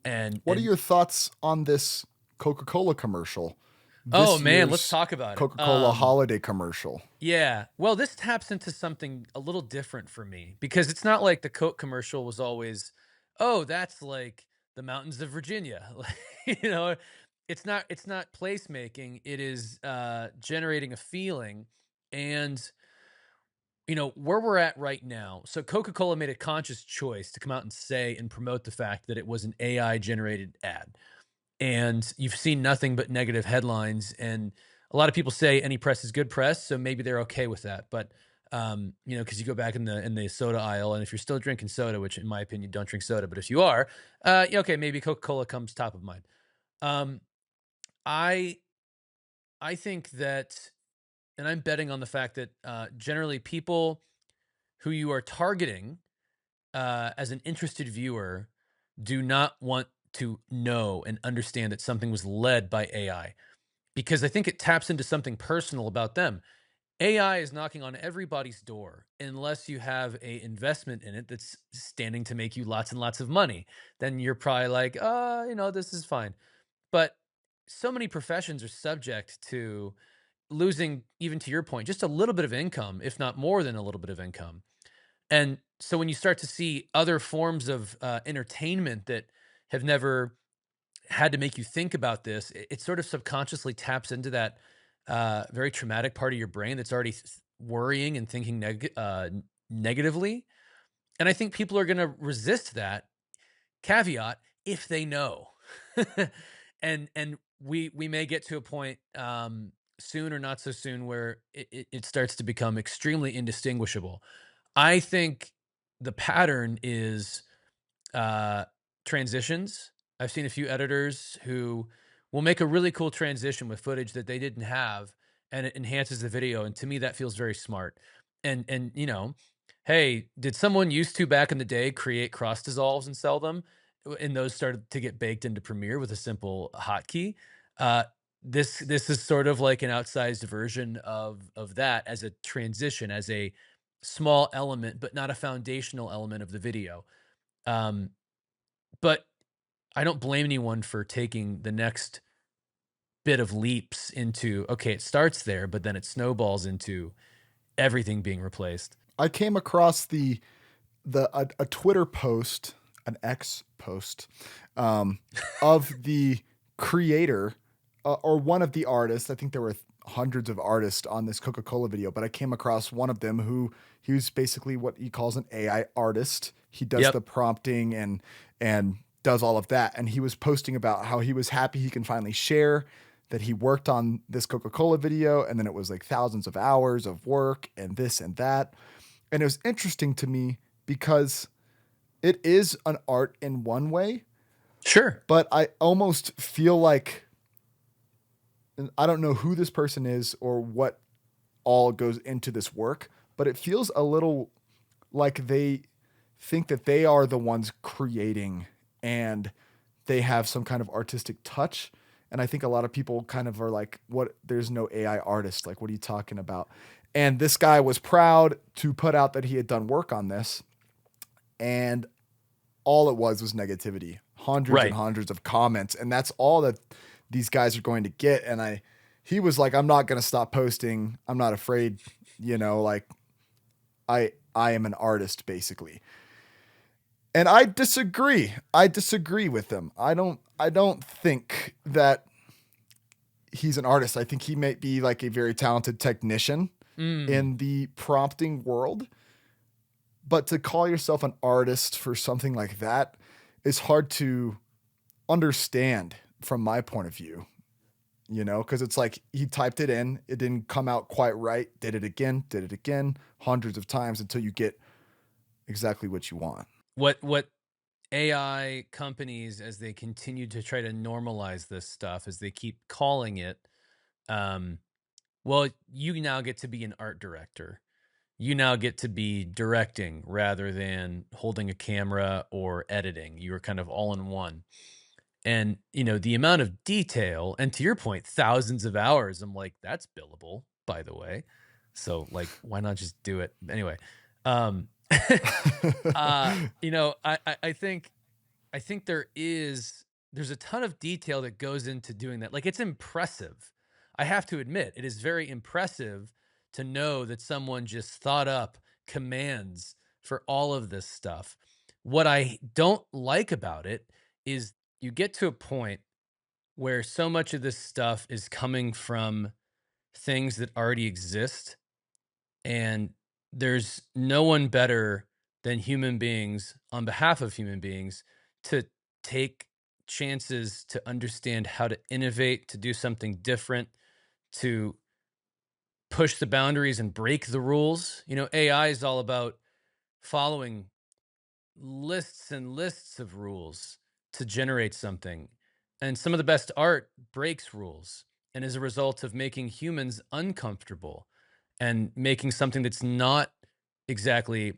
And What are and your thoughts on this Coca-Cola commercial? oh This man, let's year's talk about it. Coca-Cola holiday commercial. Yeah. Well, this taps into something a little different for me because it's not like the Coke commercial was always, oh, that's like the mountains of Virginia. Like, it's not placemaking. It is generating a feeling. And where we're at right now. So Coca-Cola made a conscious choice to come out and say and promote the fact that it was an AI generated ad, and you've seen nothing but negative headlines. And a lot of people say any press is good press, so maybe they're okay with that. But because you go back in the soda aisle, and if you're still drinking soda, which in my opinion don't drink soda, but if you are, yeah, okay, maybe Coca-Cola comes top of mind. Um, I I think that, and I'm betting on the fact that generally people who you are targeting as an interested viewer do not want to know and understand that something was led by AI, because I think it taps into something personal about them. AI is knocking on everybody's door unless you have a investment in it that's standing to make you lots and lots of money. Then you're probably like, this is fine. But so many professions are subject to losing, even to your point, just a little bit of income, if not more than a little bit of income. And so when you start to see other forms of entertainment that have never had to make you think about this, it sort of subconsciously taps into that very traumatic part of your brain that's already worrying and thinking negatively. And I think people are going to resist that caveat if they know. And we may get to a point soon or not so soon where it starts to become extremely indistinguishable. I think the pattern is uh, transitions. I've seen a few editors who will make a really cool transition with footage that they didn't have, and it enhances the video. And to me, that feels very smart. And hey, did someone used to back in the day create cross dissolves and sell them? And those started to get baked into Premiere with a simple hotkey. Uh, this is sort of like an outsized version of that as a transition, as a small element, but not a foundational element of the video. Um, but I don't blame anyone for taking the next bit of leaps into, okay, it starts there, but then it snowballs into everything being replaced. I came across a Twitter post, an X post, um, of the creator or one of the artists. I think there were hundreds of artists on this Coca-Cola video, but I came across one of them who he was basically what he calls an AI artist. He does the Yep. prompting and does all of that. And he was posting about how he was happy he can finally share that he worked on this Coca-Cola video, and then it was like thousands of hours of work and this and that. And it was interesting to me because it is an art in one way, Sure. but I almost feel like I don't know who this person is or what all goes into this work, but it feels a little like they think that they are the ones creating and they have some kind of artistic touch. And I think a lot of people kind of are like, what? There's no AI artist. Like, what are you talking about? And this guy was proud to put out that he had done work on this. And all it was negativity, hundreds and Right. hundreds of comments. And that's all that these guys are going to get. He was like, I'm not going to stop posting. I'm not afraid, like I am an artist basically. And I disagree. I disagree with him. I don't think that he's an artist. I think he might be like a very talented technician Mm. in the prompting world. But to call yourself an artist for something like that is hard to understand from my point of view, because it's like he typed it in, it didn't come out quite right, did it again, hundreds of times until you get exactly what you want. What AI companies, as they continue to try to normalize this stuff, as they keep calling it, um, well, you now get to be an art director. You now get to be directing rather than holding a camera or editing. You are kind of all in one. And, the amount of detail, and to your point, thousands of hours, I'm like, that's billable, by the way. So, like, why not just do it? Anyway, um, I think there's a ton of detail that goes into doing that. Like, it's impressive. I have to admit, it is very impressive to know that someone just thought up commands for all of this stuff. What I don't like about it is you get to a point where so much of this stuff is coming from things that already exist, and there's no one better than human beings on behalf of human beings to take chances, to understand how to innovate, to do something different, to push the boundaries and break the rules. AI is all about following lists and lists of rules to generate something. And some of the best art breaks rules and is a result of making humans uncomfortable and making something that's not exactly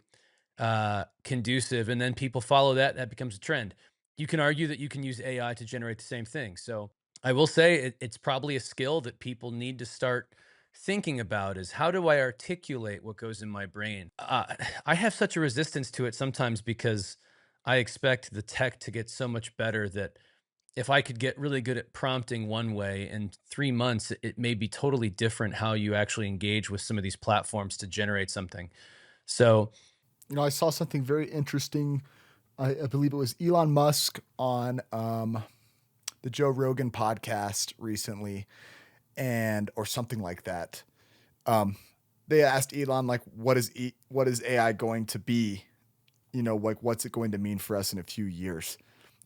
conducive. And then people follow that. That becomes a trend. You can argue that you can use AI to generate the same thing. So I will say it's probably a skill that people need to start thinking about is how do I articulate what goes in my brain? I have such a resistance to it sometimes because I expect the tech to get so much better that if I could get really good at prompting one way in 3 months, it may be totally different how you actually engage with some of these platforms to generate something. So, I saw something very interesting. I believe it was Elon Musk on the Joe Rogan podcast recently, and or something like that. Um, they asked Elon like, what is AI going to be? You know, like what's it going to mean for us in a few years?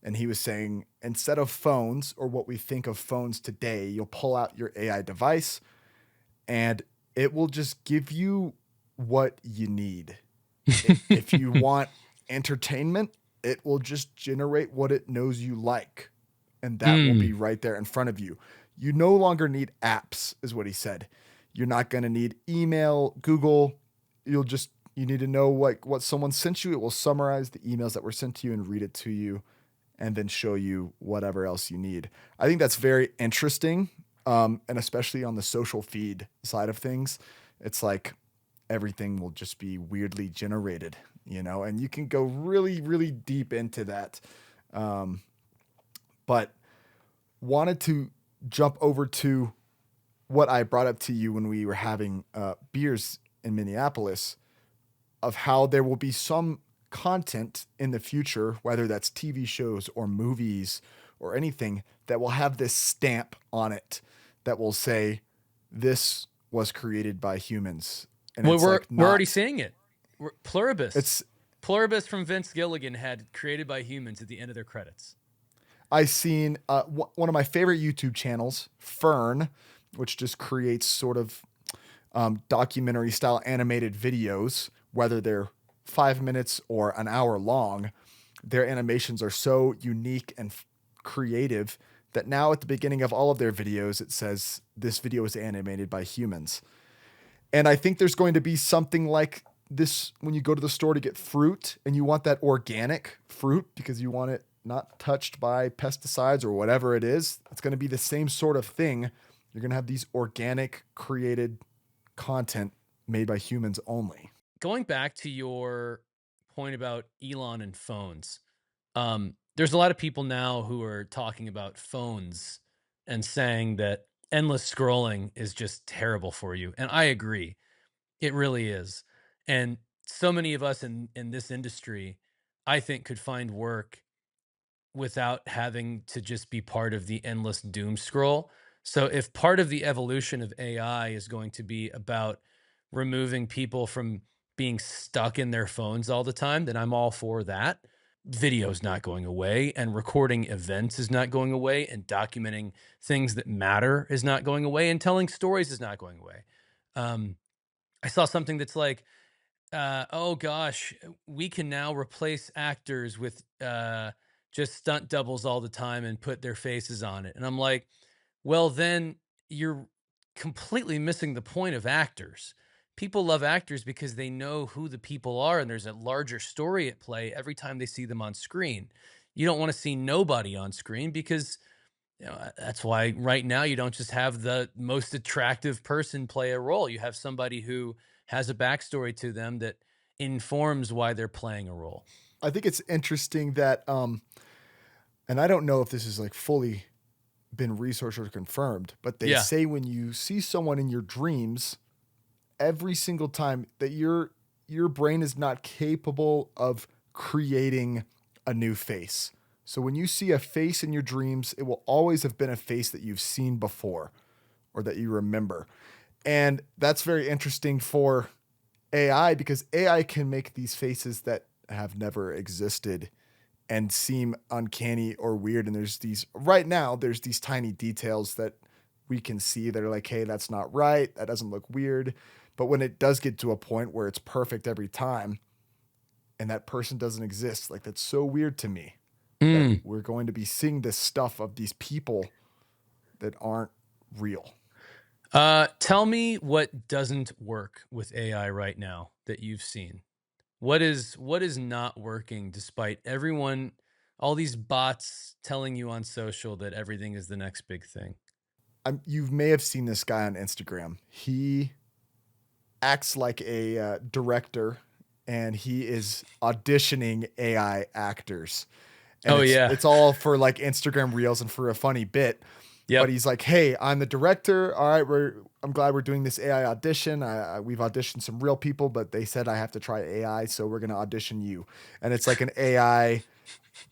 And he was saying, instead of phones or what we think of phones today, you'll pull out your AI device and it will just give you what you need. If you want entertainment, it will just generate what it knows you like. And that will be Mm. right there in front of you. You no longer need apps, is what he said. You're not going to need email, Google. You need to know what someone sent you. It will summarize the emails that were sent to you and read it to you and then show you whatever else you need. I think that's very interesting. And especially on the social feed side of things, it's like everything will just be weirdly generated, you know, and you can go really, really deep into that. Um, but wanted to jump over to what I brought up to you when we were having beers in Minneapolis of how there will be some content in the future, whether that's TV shows or movies or anything, that will have this stamp on it that will say, this was created by humans. And Well, it's like we're already not, seeing it. Pluribus. it's, Pluribus from Vince Gilligan had created by humans at the end of their credits. I seen one of my favorite YouTube channels, Fern, which just creates sort of documentary style animated videos, whether they're 5 minutes or an hour long. Their animations are so unique and creative that now at the beginning of all of their videos, it says this video is animated by humans. And I think there's going to be something like this when you go to the store to get fruit and you want that organic fruit because you want it not touched by pesticides or whatever it is. It's going to be the same sort of thing. You're going to have these organic created content made by humans only. Going back to your point about Elon and phones, there's a lot of people now who are talking about phones and saying that endless scrolling is just terrible for you. And I agree. It really is. And so many of us in this industry, I think, could find work without having to just be part of the endless doom scroll. So if part of the evolution of AI is going to be about removing people from being stuck in their phones all the time, then I'm all for that. Video's not going away, and recording events is not going away, and documenting things that matter is not going away, and telling stories is not going away. Um, I saw something that's like, oh gosh, we can now replace actors with just stunt doubles all the time and put their faces on it. And I'm like, well, then you're completely missing the point of actors. People love actors because they know who the people are and there's a larger story at play every time they see them on screen. You don't want to see nobody on screen because that's why right now you don't just have the most attractive person play a role. You have somebody who has a backstory to them that informs why they're playing a role. I think it's interesting that, and I don't know if this is like fully been researched or confirmed, but they Yeah. say when you see someone in your dreams, every single time that your brain is not capable of creating a new face. So when you see a face in your dreams, it will always have been a face that you've seen before or that you remember. And that's very interesting for AI because AI can make these faces that have never existed and seem uncanny or weird. And there's these right now, there's these tiny details that we can see that are like, hey, that's not right. That doesn't look weird. But when it does get to a point where it's perfect every time and that person doesn't exist, like that's so weird to me that Mm. we're going to be seeing this stuff of these people that aren't real. Tell me what doesn't work with AI right now that you've seen. What is not working despite everyone, all these bots telling you on social that everything is the next big thing. You may have seen this guy on Instagram. He acts like a director and he is auditioning AI actors. And Oh yeah. it's all for like Instagram Reels and for a funny bit. But Yep. he's like, hey, I'm the director. All right, I'm glad we're doing this AI audition. We've auditioned some real people, but they said I have to try AI, so we're gonna audition you. And it's like an AI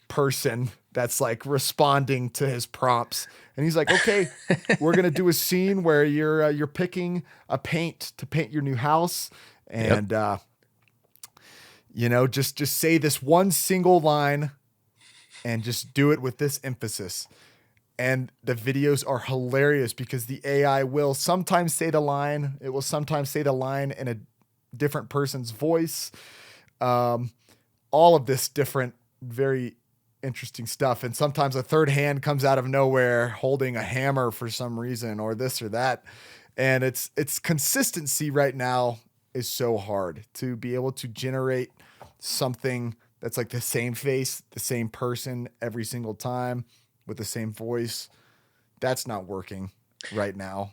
person that's like responding to his prompts. And he's like, okay, we're gonna do a scene where you're picking a paint to paint your new house, Yep. and just say this one single line and just do it with this emphasis. And the videos are hilarious because the AI will sometimes say the line. It will sometimes say the line in a different person's voice. Um, all of this different, very interesting stuff. And sometimes a third hand comes out of nowhere holding a hammer for some reason, or this or that. And it's consistency right now is so hard to be able to generate something that's like the same face, the same person every single time with the same voice. That's not working right now.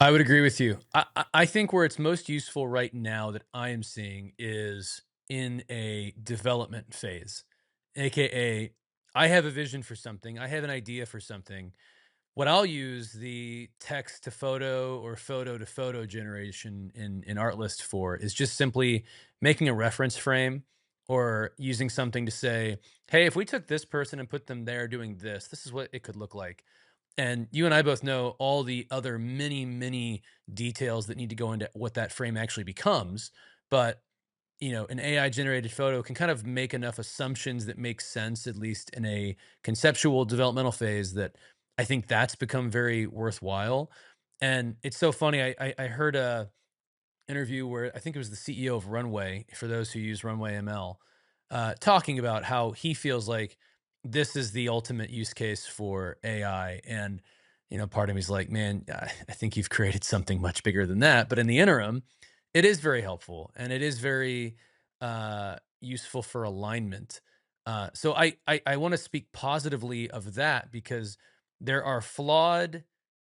I would agree with you. I think where it's most useful right now that I am seeing is in a development phase, aka I have a vision for something, I have an idea for something. What I'll use the text to photo or photo to photo generation in Artlist for is just simply making a reference frame or using something to say, hey, if we took this person and put them there doing this, this is what it could look like. And you and I both know all the other many, many details that need to go into what that frame actually becomes. But an AI generated photo can kind of make enough assumptions that make sense, at least in a conceptual developmental phase, that I think that's become very worthwhile. And it's so funny. I heard a interview where I think it was the CEO of Runway, for those who use Runway ML, talking about how he feels like this is the ultimate use case for AI. And, part of me's like, man, I think you've created something much bigger than that. But in the interim, it is very helpful and it is very useful for alignment. So I want to speak positively of that because there are flawed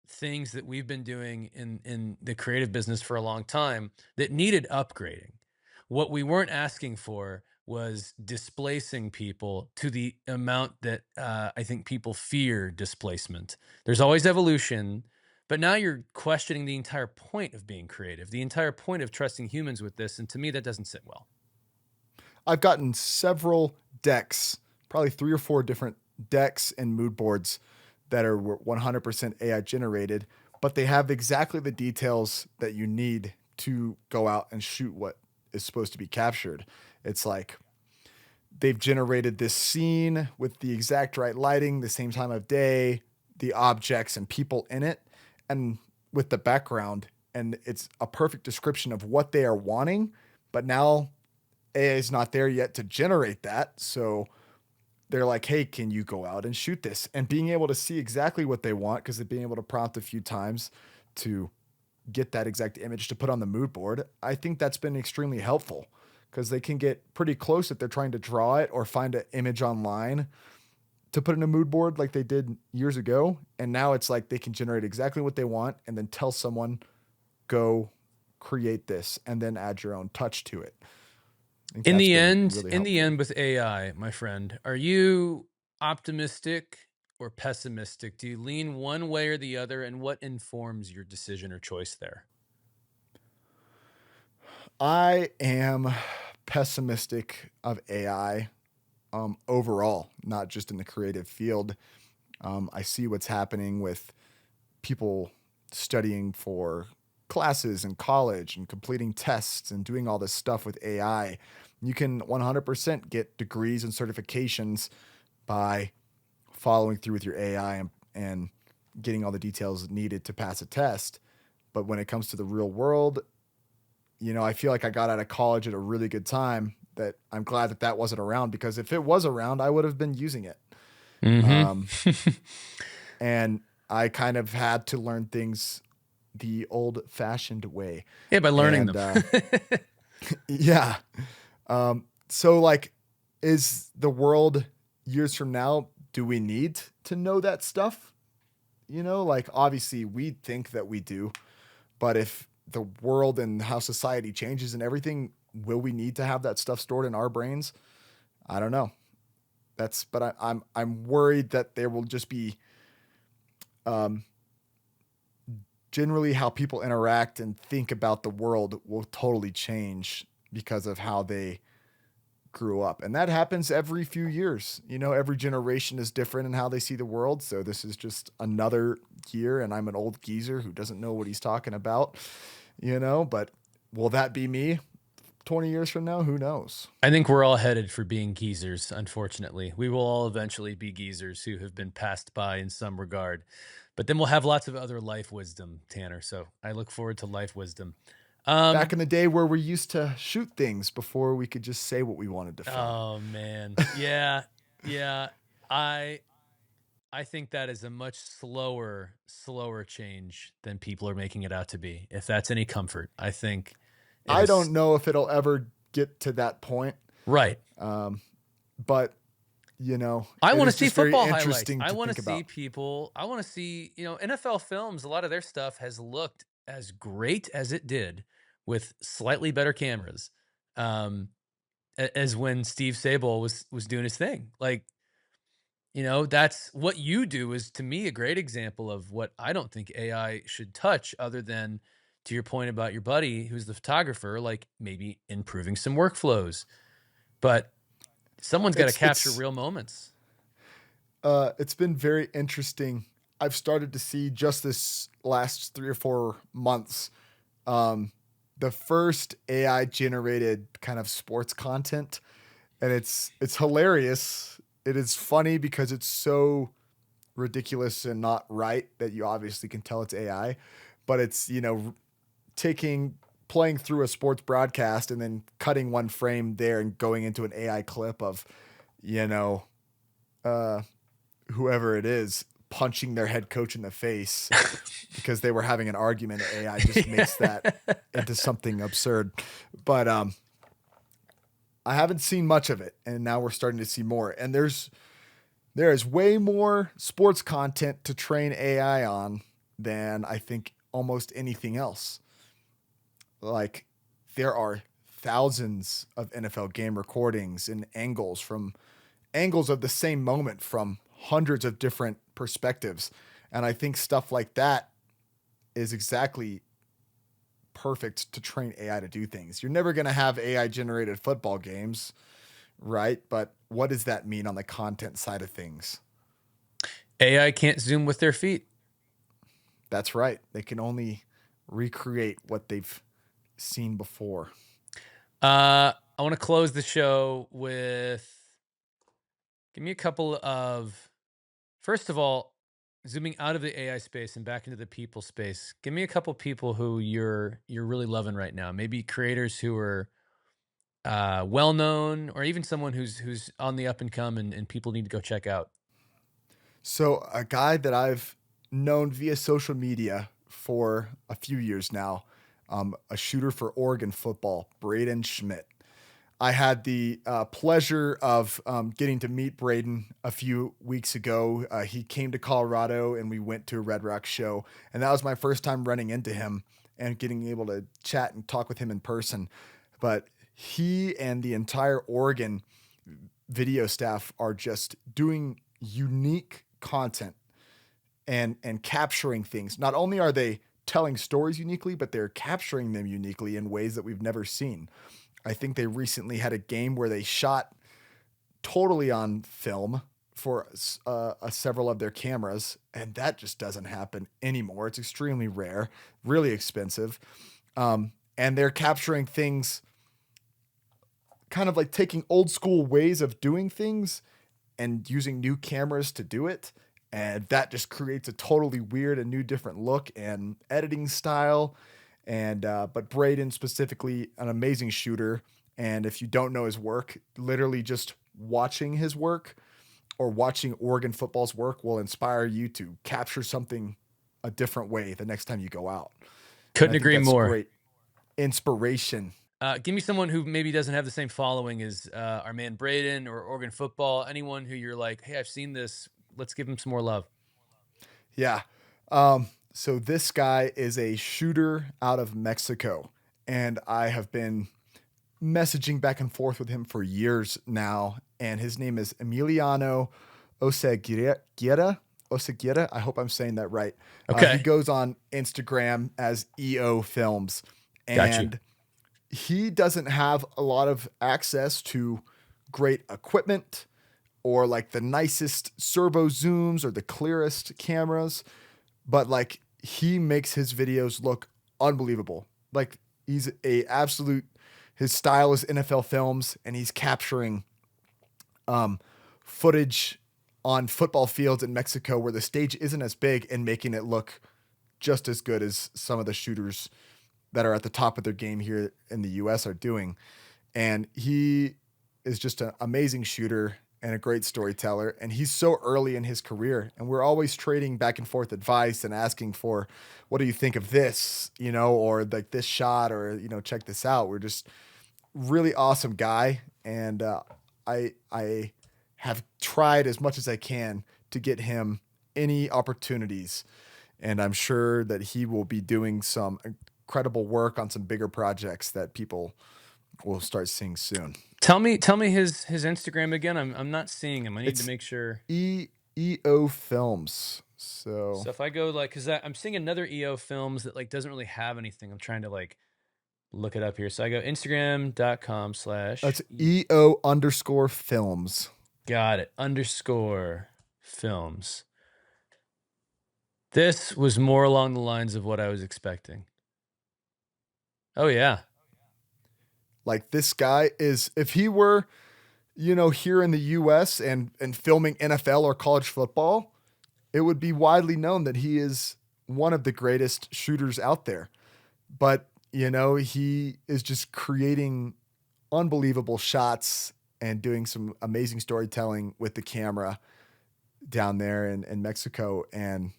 things that we've been doing in the creative business for a long time that needed upgrading. What we weren't asking for was displacing people to the amount that I think people fear displacement. There's always evolution, but now you're questioning the entire point of being creative, the entire point of trusting humans with this. And to me, that doesn't sit well. I've gotten several decks, probably 3 or 4 different decks and mood boards that are 100% AI generated, but they have exactly the details that you need to go out and shoot what is supposed to be captured. It's like they've generated this scene with the exact right lighting, the same time of day, the objects and people in it, and with the background. And it's a perfect description of what they are wanting. But now AI is not there yet to generate that. So they're like, hey, can you go out and shoot this? And being able to see exactly what they want, because they're being able to prompt a few times to get that exact image to put on the mood board, I think that's been extremely helpful because they can get pretty close if they're trying to draw it or find an image online to put in a mood board like they did years ago. And now it's like they can generate exactly what they want and then tell someone, go create this and then add your own touch to it. I think that's been really In the helpful. end with AI, my friend, are you optimistic or pessimistic? Do you lean one way or the other, and what informs your decision or choice there? I am pessimistic of AI overall, not just in the creative field. I see what's happening with people studying for classes in college and completing tests and doing all this stuff with AI. You can 100% get degrees and certifications by following through with your AI and getting all the details needed to pass a test. But when it comes to the real world, I feel like I got out of college at a really good time. That I'm glad that wasn't around because if it was around, I would have been using it. Hmm. Um, and I kind of had to learn things the old fashioned way. Yeah, by learning And them. yeah. So, like, is the world years from now, do we need to know that stuff? Like, obviously, we think that we do. But if the world and how society changes and everything, will we need to have that stuff stored in our brains? I don't know. But I'm worried that there will just be generally how people interact and think about the world will totally change because of how they grew up. And that happens every few years. You know, every generation is different in how they see the world. So this is just another year, and I'm an old geezer who doesn't know what he's talking about, you know, but will that be me 20 years from now? Who knows? I think we're all headed for being geezers, unfortunately. We will all eventually be geezers who have been passed by in some regard. But then we'll have lots of other life wisdom, Tanner. So I look forward to life wisdom. Back in the day where we used to shoot things before we could just say what we wanted to film. Oh man. Yeah. Yeah. I I think that is a much slower change than people are making it out to be. If that's any comfort, I think it I is don't know if it'll ever get to that point, right. but you know, I it want to is see just very football highlights. interesting I to want think to see about. people. I want to see, NFL films. A lot of their stuff has looked as great as it did with slightly better cameras, um, as when Steve Sabol was doing his thing. Like, that's what you do is to me a great example of what I don't think AI should touch, other than to your point about your buddy who's the photographer, like maybe improving some workflows. But someone's got to It's capture it's real moments. it's been very interesting. I've started to see just this last 3 or 4 months, um, the first AI generated kind of sports content, and it's hilarious. It is funny because it's so ridiculous and not right that you obviously can tell it's AI, but it's taking playing through a sports broadcast and then cutting one frame there and going into an AI clip of you know uh, whoever it is punching their head coach in the face because they were having an argument. AI just makes that into something absurd. But I haven't seen much of it, and now we're starting to see more. And there is way more sports content to train AI on than I think almost anything else. Like there are thousands of NFL game recordings and angles of the same moment from hundreds of different perspectives. And I think stuff like that is exactly perfect to train AI to do things. You're never going to have AI generated football games, right? But what does that mean on the content side of things? AI can't zoom with their feet. That's right. They can only recreate what they've seen before. I want to close the show with give me a couple of first of all, zooming out of the AI space and back into the people space. Give me a couple people who you're really loving right now. Maybe creators who are well known, or even someone who's on the up and come and people need to go check out. So, a guy that I've known via social media for a few years now, a shooter for Oregon football, Braden Schmidt. I had the pleasure of getting to meet Braden a few weeks ago. He came to Colorado and we went to a Red Rock show. And that was my first time running into him and getting able to chat and talk with him in person. But he and the entire Oregon video staff are just doing unique content and capturing things. Not only are they telling stories uniquely, but they're capturing them uniquely in ways that we've never seen. I think they recently had a game where they shot totally on film for several of their cameras, and that just doesn't happen anymore. It's extremely rare, really expensive, and they're capturing things, kind of like taking old school ways of doing things and using new cameras to do it. And that just creates a totally weird and new different look and editing style. And but Braden specifically, an amazing shooter. And if you don't know his work, literally just watching his work or watching Oregon football's work will inspire you to capture something a different way the next time you go out. And I Couldn't think agree that's more. great inspiration. Give me someone who maybe doesn't have the same following as our man Braden or Oregon football. Anyone who you're like, hey, I've seen this. Let's give him some more love. Yeah. So this guy is a shooter out of Mexico, and I have been messaging back and forth with him for years now. And his name is Emiliano Oseguera. Oseguera. I hope I'm saying that right. He Okay. goes on Instagram as EO Films, Got you. and he doesn't have a lot of access to great equipment or like the nicest servo zooms or the clearest cameras, but like he makes his videos look unbelievable. Like he's a absolute his style is NFL films, and he's capturing footage on football fields in Mexico where the stage isn't as big and making it look just as good as some of the shooters that are at the top of their game here in the US are doing. And he is just an amazing shooter and a great storyteller. And he's so early in his career. And we're always trading back and forth advice and asking for, what do you think of this? Or like this shot, or, check this out. We're just really awesome guy. And I have tried as much as I can to get him any opportunities. And I'm sure that he will be doing some incredible work on some bigger projects that people will start seeing soon. Tell me his Instagram again. I'm not seeing him. I need to It's make sure. EO Films. So So if I go like, cause I'm seeing another EO Films that like doesn't really have anything. I'm trying to like look it up here. So I go Instagram.com that's slash EO_films. got it underscore films. This was more along the lines of what I was expecting. Oh yeah. Like this guy is, if he were, here in the US and filming NFL or college football, it would be widely known that he is one of the greatest shooters out there. But, he is just creating unbelievable shots and doing some amazing storytelling with the camera down there in Mexico. And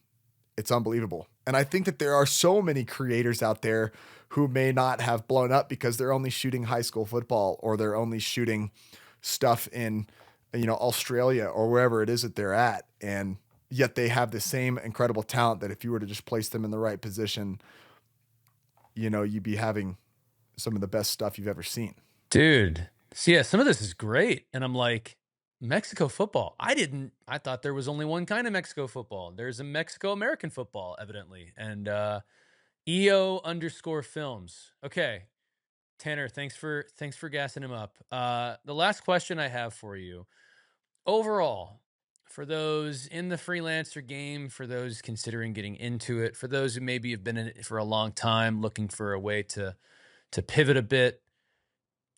it's unbelievable. And I think that there are so many creators out there who may not have blown up because they're only shooting high school football, or they're only shooting stuff in, Australia or wherever it is that they're at. And yet they have the same incredible talent that if you were to just place them in the right position, you'd be having some of the best stuff you've ever seen. Dude. So yeah, some of this is great. And I'm like, Mexico football. I thought there was only one kind of Mexico football. There's a Mexico American football, evidently. And EO underscore films. Okay. Tanner, thanks for gassing him up. The last question I have for you. Overall, for those in the freelancer game, for those considering getting into it, for those who maybe have been in it for a long time, looking for a way to pivot a bit,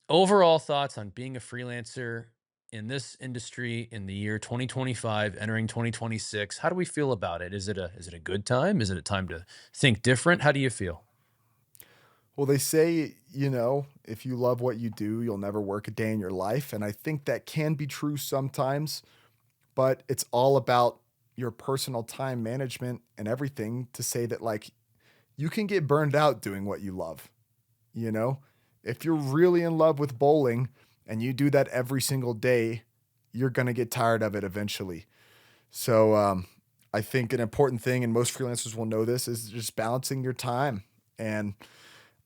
overall thoughts on being a freelancer in this industry in the year 2025, entering 2026. How do we feel about it? Is it a good time? Is it a time to think different? How do you feel? Well, they say, if you love what you do, you'll never work a day in your life. And I think that can be true sometimes, but it's all about your personal time management and everything to say that, like, you can get burned out doing what you love. You know, if you're really in love with bowling and you do that every single day, you're going to get tired of it eventually. So, I think an important thing, and most freelancers will know this, is just balancing your time. And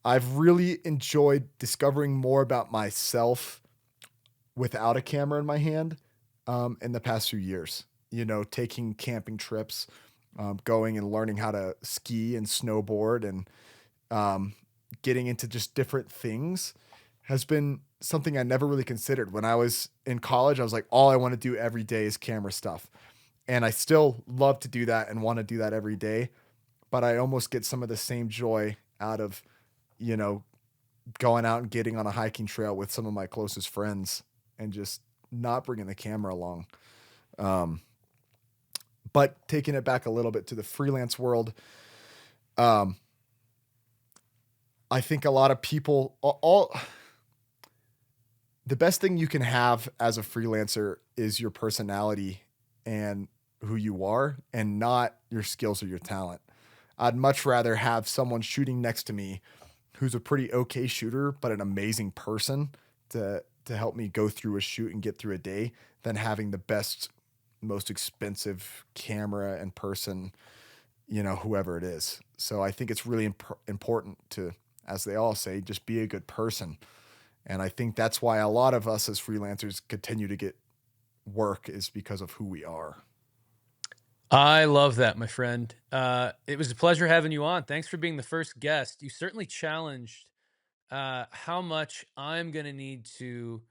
I've really enjoyed discovering more about myself without a camera in my hand in the past few years. Taking camping trips, going and learning how to ski and snowboard, and getting into just different things has been something I never really considered. When I was in college, I was like, all I want to do every day is camera stuff. And I still love to do that and want to do that every day. But I almost get some of the same joy out of, you know, going out and getting on a hiking trail with some of my closest friends and just not bringing the camera along. Um, but taking it back a little bit to the freelance world, um, I think a lot of people, all the best thing you can have as a freelancer is your personality and who you are, and not your skills or your talent. I'd much rather have someone shooting next to me who's a pretty okay shooter, but an amazing person to help me go through a shoot and get through a day than having the best, most expensive camera and person, whoever it is. So I think it's really important to, as they all say, just be a good person. And I think that's why a lot of us as freelancers continue to get work, is because of who we are. I love that, my friend. It was a pleasure having you on. Thanks for being the first guest. You certainly challenged how much I'm going to need to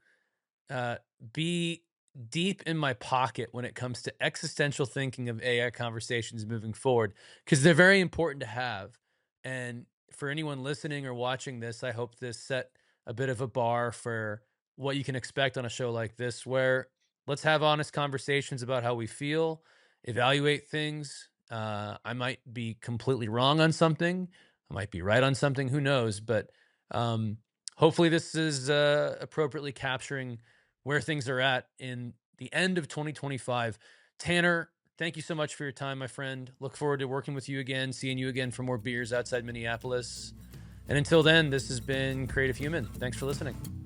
uh, be deep in my pocket when it comes to existential thinking of AI conversations moving forward, because they're very important to have. And for anyone listening or watching this, I hope this set a bit of a bar for what you can expect on a show like this, where let's have honest conversations about how we feel, evaluate things. I might be completely wrong on something, I might be right on something, who knows? But um, hopefully, this is appropriately capturing where things are at in the end of 2025. Tanner, thank you so much for your time, my friend. Look forward to working with you again, seeing you again for more beers outside Minneapolis. And until then, this has been Creative Human. Thanks for listening.